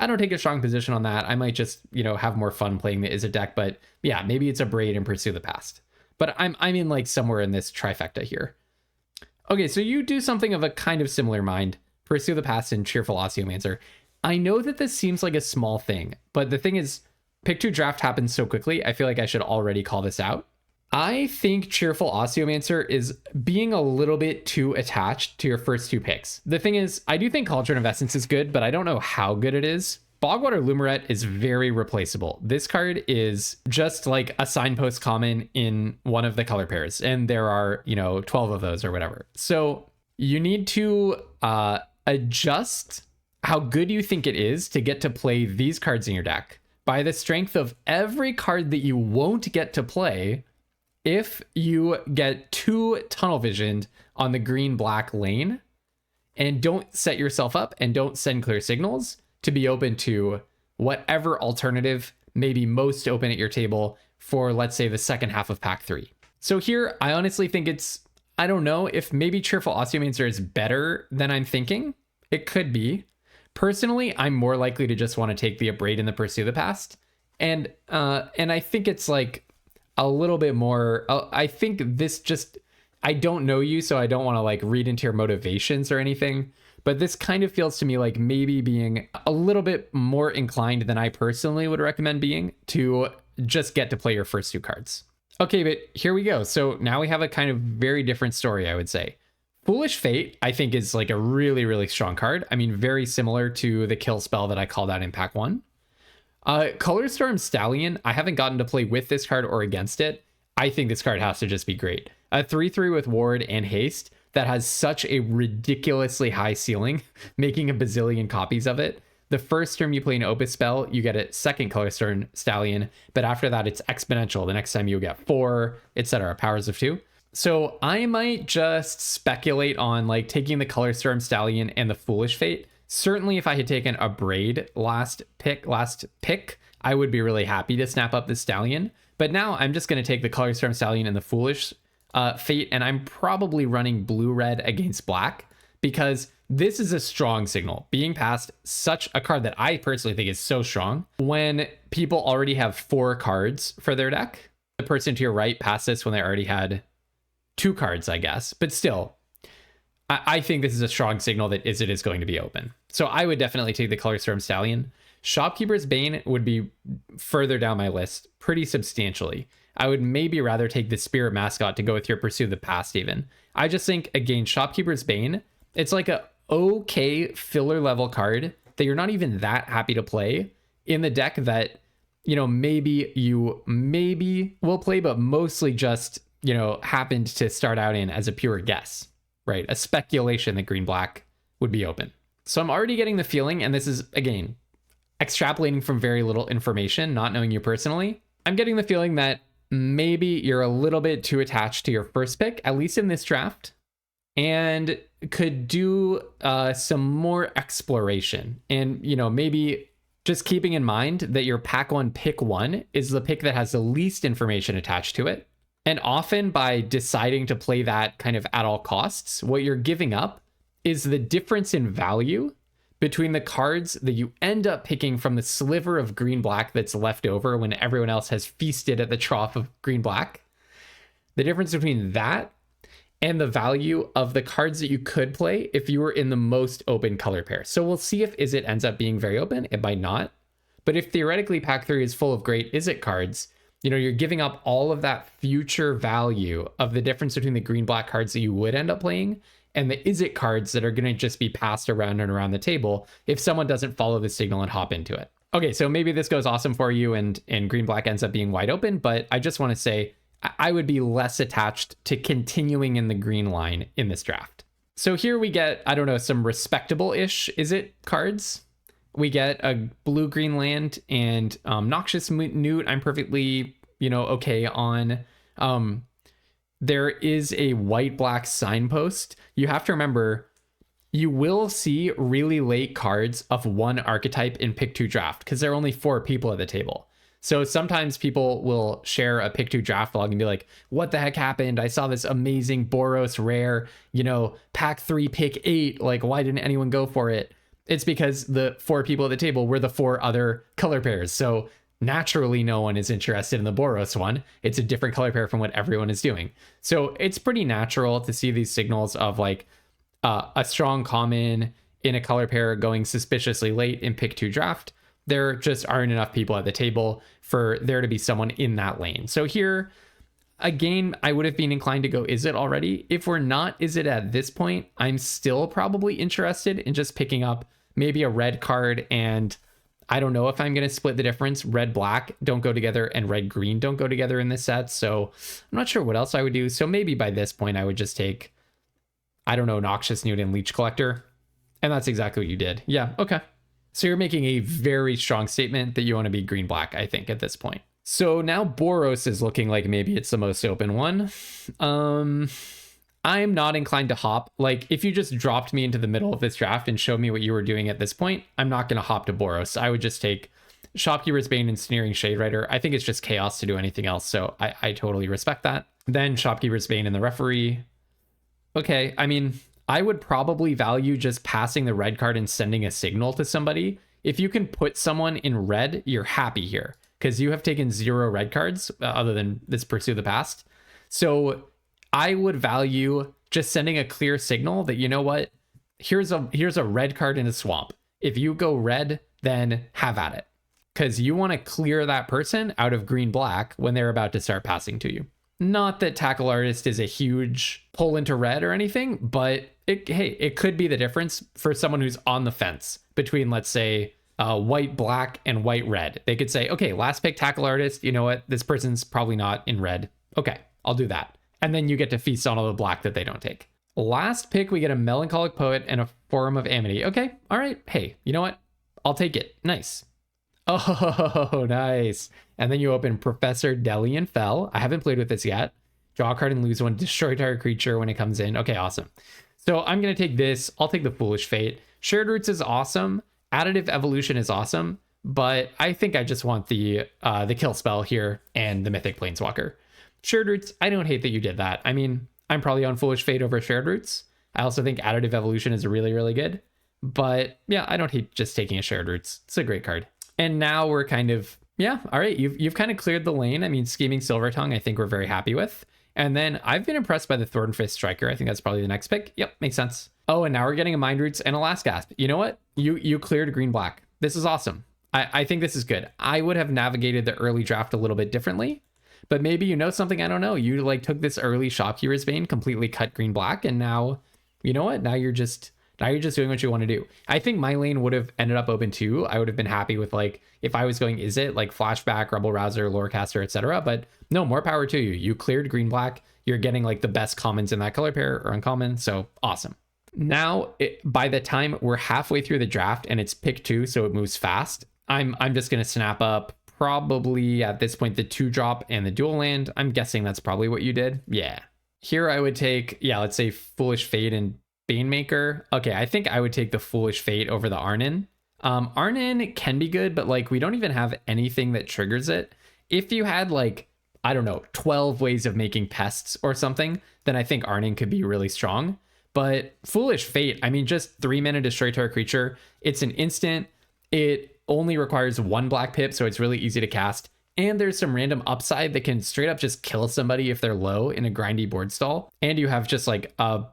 I don't take a strong position on that. I might just, you know, have more fun playing the Is It deck, but yeah, maybe it's Abrade and Pursue the Past. But I'm in like somewhere in this trifecta here. Okay, so you do something of a kind of similar mind. Pursue the Past and Cheerful Osteomancer. I know that this seems like a small thing, but the thing is, pick 2 draft happens so quickly, I feel like I should already call this out. I think Cheerful Osteomancer is being a little bit too attached to your first 2 picks. The thing is, I do think Cauldron of Essence is good, but I don't know how good it is. Bogwater Lumerette is very replaceable. This card is just like a signpost common in one of the color pairs, and there are, you know, 12 of those or whatever. So you need to adjust how good you think it is to get to play these cards in your deck by the strength of every card that you won't get to play if you get too tunnel visioned on the green-black lane, and don't set yourself up and don't send clear signals to be open to whatever alternative may be most open at your table for, let's say, the second half of pack 3. So here, I honestly think it's, I don't know if maybe Cheerful Osteomancer is better than I'm thinking. It could be. Personally, I'm more likely to just want to take the Abrade and the Pursue the Past. And I think it's like a little bit more, I think this just, I don't know you, so I don't want to like read into your motivations or anything, but this kind of feels to me like maybe being a little bit more inclined than I personally would recommend being to just get to play your first 2 cards. Okay, but here we go. So now we have a kind of very different story, I would say. Foolish Fate, I think, is like a really, really strong card. I mean, very similar to the kill spell that I called out in pack 1. Colorstorm Stallion, I haven't gotten to play with this card or against it. I think this card has to just be great. A 3/3 with Ward and Haste that has such a ridiculously high ceiling, making a bazillion copies of it. The first turn you play an Opus spell, you get a second Colorstorm Stallion, but after that it's exponential. The next time you get 4, etc. Powers of 2. So I might just speculate on like taking the Color Storm Stallion and the Foolish Fate. Certainly if I had taken a Braid last pick, I would be really happy to snap up the Stallion. But now I'm just going to take the Color Storm Stallion and the Foolish Fate, and I'm probably running blue-red against black because this is a strong signal. Being passed such a card that I personally think is so strong when people already have 4 cards for their deck. The person to your right passed this when they already had 2 cards, I guess. But still, I think this is a strong signal that it is going to be open. So I would definitely take the Color Storm Stallion. Shopkeeper's Bane would be further down my list pretty substantially. I would maybe rather take the Spirit Mascot to go with your Pursue the Past even. I just think, again, Shopkeeper's Bane, it's like a okay filler level card that you're not even that happy to play in the deck that, you know, maybe you will play, but mostly just, you know, happened to start out in as a pure guess, right? A speculation that green-black would be open. So I'm already getting the feeling, and this is, again, extrapolating from very little information, not knowing you personally, I'm getting the feeling that maybe you're a little bit too attached to your first pick, at least in this draft, and could do some more exploration. And, you know, maybe just keeping in mind that your pack 1 pick 1 is the pick that has the least information attached to it. And often by deciding to play that kind of at all costs, what you're giving up is the difference in value between the cards that you end up picking from the sliver of green-black that's left over when everyone else has feasted at the trough of green-black. The difference between that and the value of the cards that you could play if you were in the most open color pair. So we'll see if Izzet ends up being very open. It might not. But if theoretically pack 3 is full of great Izzet cards, you know, you're giving up all of that future value of the difference between the green-black cards that you would end up playing and the Izzet cards that are going to just be passed around and around the table if someone doesn't follow the signal and hop into it. Okay, so maybe this goes awesome for you and green-black ends up being wide open, but I just want to say I would be less attached to continuing in the green line in this draft. So here we get, I don't know, some respectable-ish Izzet cards. We get a blue-green land and Noxious Newt I'm perfectly, you know, okay on. There is a white-black Signpost. You have to remember, you will see really late cards of one archetype in pick 2 draft because there are only 4 people at the table. So sometimes people will share a pick 2 draft log and be like, what the heck happened? I saw this amazing Boros rare, you know, pack 3, pick 8. Like, why didn't anyone go for it? It's because the 4 people at the table were the 4 other color pairs. So naturally, no one is interested in the Boros one. It's a different color pair from what everyone is doing. So it's pretty natural to see these signals of like a strong common in a color pair going suspiciously late in pick 2 draft. There just aren't enough people at the table for there to be someone in that lane. So here, again, I would have been inclined to go Izzet already. If we're not Izzet at this point, I'm still probably interested in just picking up maybe a red card, and I don't know if I'm going to split the difference. Red black don't go together and red green don't go together in this set. So I'm not sure what else I would do. So maybe by this point I would just take, I don't know, Noxious Newt and Leech Collector. And that's exactly what you did. Yeah, okay. So you're making a very strong statement that you want to be green black, I think, at this point. So now Boros is looking like maybe it's the most open one. I'm not inclined to hop. Like, if you just dropped me into the middle of this draft and showed me what you were doing at this point, I'm not going to hop to Boros. I would just take Shopkeeper's Bane and Sneering Shade Rider. I think it's just chaos to do anything else, so I totally respect that. Then Shopkeeper's Bane and the Referee. Okay, I mean, I would probably value just passing the red card and sending a signal to somebody. If you can put someone in red, you're happy here, because you have taken 0 red cards other than this Pursue the Past. So I would value just sending a clear signal that, you know what, here's a red card in a swamp. If you go red, then have at it, because you want to clear that person out of green black when they're about to start passing to you. Not that Tackle Artist is a huge pull into red or anything, but it could be the difference for someone who's on the fence between, let's say, white black and white red. They could say, okay, last pick Tackle Artist, you know what, this person's probably not in red. Okay, I'll do that. And then you get to feast on all the black that they don't take. Last pick, we get a Melancholic Poet and a Forum of Amity. Okay, all right. Hey, you know what? I'll take it. Nice. Oh, nice. And then you open Professor Delian Fell. I haven't played with this yet. Draw a card and lose one. Destroy target creature when it comes in. Okay, awesome. So I'm going to take this. I'll take the Foolish Fate. Shared Roots is awesome. Additive Evolution is awesome. But I think I just want the kill spell here and the Mythic Planeswalker. Shared Roots, I don't hate that you did that. I mean, I'm probably on Foolish Fate over Shared Roots. I also think Additive Evolution is really, really good. But yeah, I don't hate just taking a Shared Roots. It's a great card. And now we're kind of, yeah, all right, you've kind of cleared the lane. I mean, Scheming Silvertongue, I think we're very happy with. And then I've been impressed by the Thornfist Striker. I think that's probably the next pick. Yep, makes sense. Oh, and now we're getting a Mind Roots and a Last Gasp. You know what? You cleared green-black. This is awesome. I think this is good. I would have navigated the early draft a little bit differently, but maybe you know something I don't know. You like took this early Shopkeeper's Bane, completely cut green-black, and now, you know what? Now you're just doing what you want to do. I think my lane would have ended up open too. I would have been happy with, like, if I was going, is it like Flashback, Rebel Rouser, Lorecaster, etc. But no, more power to you. You cleared green-black. You're getting like the best commons in that color pair or uncommon. So awesome. Now, by the time we're halfway through the draft and it's pick 2, so it moves fast, I'm just going to snap up probably at this point the 2-drop and the dual land. I'm guessing that's probably what you did. Yeah. Here I would take, yeah, let's say Foolish Fate and Banemaker. Okay, I think I would take the Foolish Fate over the Arnin. Arnin can be good, but like we don't even have anything that triggers it. If you had like, I don't know, 12 ways of making pests or something, then I think Arnin could be really strong. But Foolish Fate, I mean, just 3 mana destroy target creature. It's an instant. It only requires 1 black pip, so it's really easy to cast. And there's some random upside that can straight up just kill somebody if they're low in a grindy board stall. And you have just like a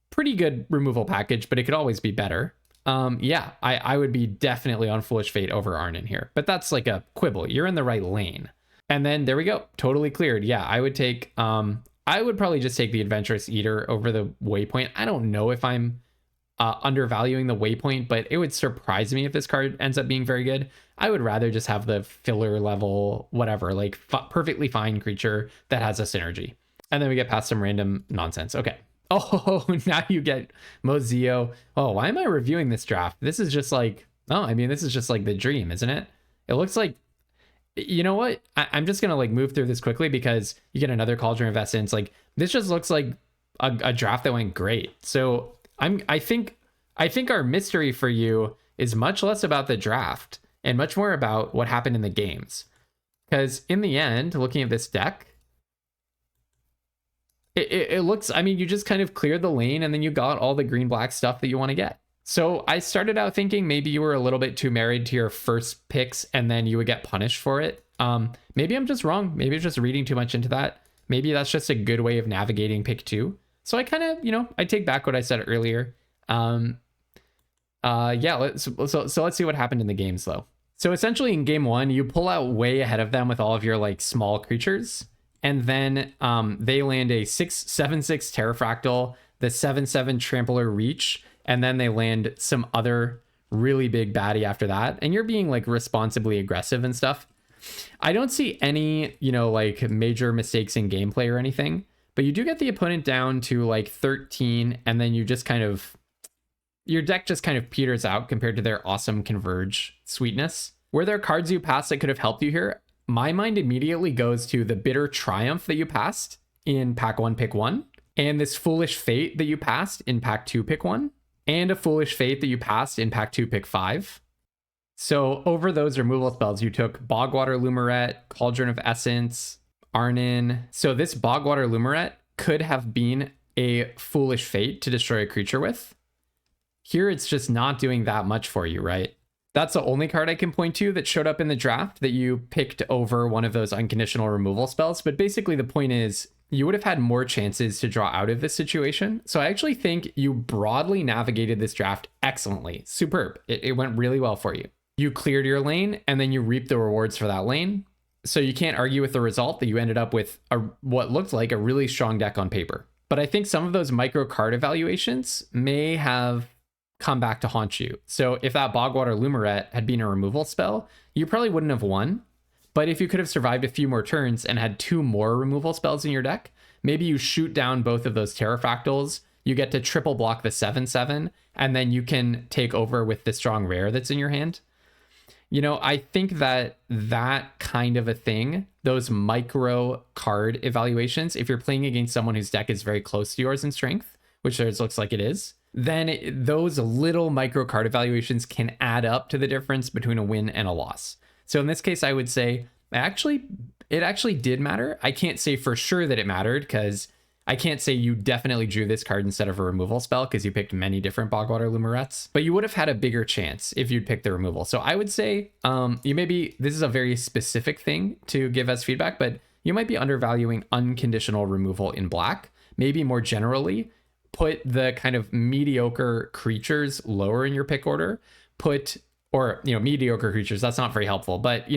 pretty good removal package, but it could always be better. Yeah, I would be definitely on Foolish Fate over Arnin here, but that's like a quibble. You're in the right lane. And then there we go. Totally cleared. Yeah, I would take, I would probably just take the Adventurous Eater over the Waypoint. I don't know if I'm undervaluing the Waypoint, but it would surprise me if this card ends up being very good. I would rather just have the filler level, whatever, like perfectly fine creature that has a synergy. And then we get past some random nonsense. Okay. Oh, now you get Mozio. Oh, why am I reviewing this draft? This is just like, oh, I mean, this is just like the dream, isn't it? It looks like, you know what? I'm just going to like move through this quickly because you get another Cauldron of Essence. Like this just looks like a draft that went great. So I think our mystery for you is much less about the draft and much more about what happened in the games. Because in the end, looking at this deck, it looks, I mean, you just kind of cleared the lane and then you got all the green-black stuff that you want to get. So I started out thinking maybe you were a little bit too married to your first picks and then you would get punished for it. Maybe I'm just wrong. Maybe I'm just reading too much into that. Maybe that's just a good way of navigating pick 2. So I kind of, I take back what I said earlier. Yeah, let's see what happened in the games though. So essentially in game 1, you pull out way ahead of them with all of your like small creatures. And then they land a 6/7/6 Terrafractal, the 7/7 Trampler Reach, and then they land some other really big baddie after that. And you're being like responsibly aggressive and stuff. I don't see any, like major mistakes in gameplay or anything, but you do get the opponent down to like 13, and then you just kind of, your deck just kind of peters out compared to their awesome Converge sweetness. Were there cards you passed that could have helped you here? My mind immediately goes to the Bitter Triumph that you passed in pack 1, pick 1, and this Foolish Fate that you passed in pack 2, pick 1, and a Foolish Fate that you passed in pack 2, pick 5. So over those removal spells, you took Bogwater Lumerette, Cauldron of Essence, Arnin. So this Bogwater Lumerette could have been a Foolish Fate to destroy a creature with. Here it's just not doing that much for you, right? That's the only card I can point to that showed up in the draft that you picked over one of those unconditional removal spells. But basically the point is you would have had more chances to draw out of this situation. So I actually think you broadly navigated this draft excellently. Superb. It went really well for you. You cleared your lane and then you reaped the rewards for that lane. So you can't argue with the result that you ended up with what looked like a really strong deck on paper. But I think some of those micro card evaluations may have come back to haunt you. So if that Bogwater Lumerette had been a removal spell, you probably wouldn't have won. But if you could have survived a few more turns and had 2 more removal spells in your deck, maybe you shoot down both of those Terrafractals, you get to triple block the 7/7, and then you can take over with the strong rare that's in your hand. You know, I think that that kind of a thing, those micro card evaluations, if you're playing against someone whose deck is very close to yours in strength, which theirs looks like it is, then those little micro card evaluations can add up to the difference between a win and a loss. So in this case, I would say it actually did matter. I can't say for sure that it mattered because I can't say you definitely drew this card instead of a removal spell because you picked many different Bogwater Lumerets, but you would have had a bigger chance if you'd picked the removal. So I would say this is a very specific thing to give as feedback, but you might be undervaluing unconditional removal in black. Maybe more generally, put the kind of mediocre creatures lower in your pick order. Mediocre creatures, that's not very helpful, but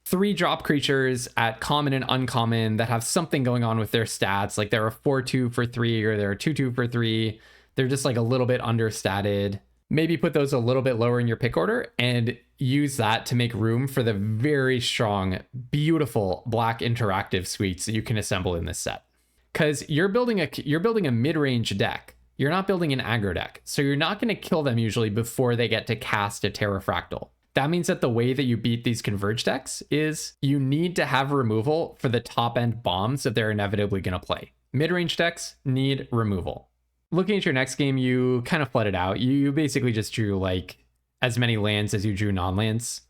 3-drop creatures at common and uncommon that have something going on with their stats. Like they're a 4-2 for 3 or they're a 2-2 for 3. They're just like a little bit understated. Maybe put those a little bit lower in your pick order and use that to make room for the very strong, beautiful black interactive suites that you can assemble in this set. Because you're building a mid-range deck. You're not building an aggro deck. So you're not going to kill them usually before they get to cast a Terrafractal. That means that the way that you beat these converge decks is you need to have removal for the top end bombs that they're inevitably going to play. Mid-range decks need removal. Looking at your next game, you kind of flooded out. You basically just drew like as many lands as you drew non-lands.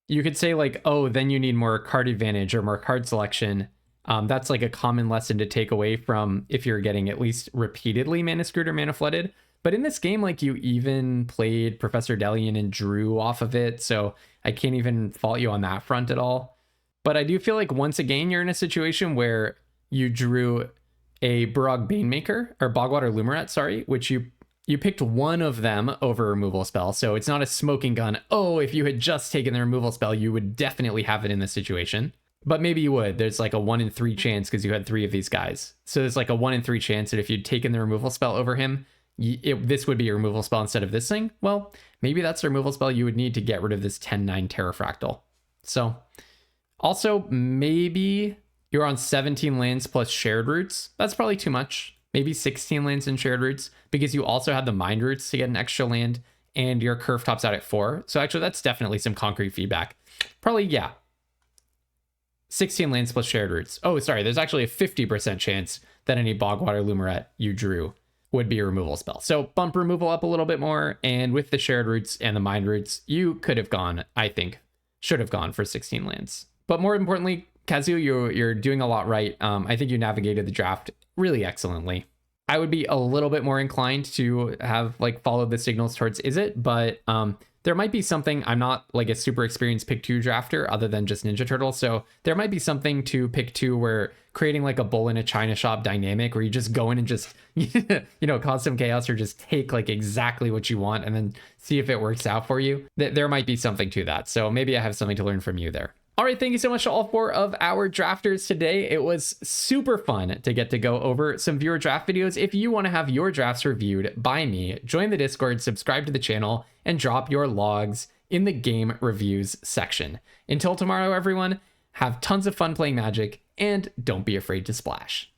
You could say like, oh, then you need more card advantage or more card selection. That's like a common lesson to take away from if you're getting at least repeatedly mana screwed or mana flooded. But in this game, like you even played Professor Delian and drew off of it. So I can't even fault you on that front at all. But I do feel like once again, you're in a situation where you drew a Barog Banemaker or Bogwater Lumeret, sorry, which you picked one of them over a removal spell. So it's not a smoking gun. Oh, if you had just taken the removal spell, you would definitely have it in this situation. But maybe you would. There's like a 1 in 3 chance because you had 3 of these guys. So there's like a 1 in 3 chance that if you'd taken the removal spell over him, this would be a removal spell instead of this thing. Well, maybe that's the removal spell you would need to get rid of this 10-9 Terrafractal. So also maybe you're on 17 lands plus shared roots. That's probably too much. Maybe 16 lands and shared roots because you also have the mind roots to get an extra land and your curve tops out at 4. So actually that's definitely some concrete feedback. Probably, yeah. 16 lands plus shared roots. Oh, sorry. There's actually a 50% chance that any Bogwater Lumeret you drew would be a removal spell. So bump removal up a little bit more. And with the shared roots and the mind roots, you could have gone, I think, should have gone for 16 lands. But more importantly, Kazu, you're doing a lot right. I think you navigated the draft really excellently. I would be a little bit more inclined to have like followed the signals towards Izzet, but there might be something. I'm not like a super experienced pick 2 drafter other than just Ninja Turtle. So there might be something to pick 2 where creating like a bull in a china shop dynamic where you just go in and just, cause some chaos or just take like exactly what you want and then see if it works out for you. There might be something to that. So maybe I have something to learn from you there. All right, thank you so much to all 4 of our drafters today. It was super fun to get to go over some viewer draft videos. If you want to have your drafts reviewed by me, join the Discord, subscribe to the channel, and drop your logs in the game reviews section. Until tomorrow, everyone, have tons of fun playing Magic, and don't be afraid to splash.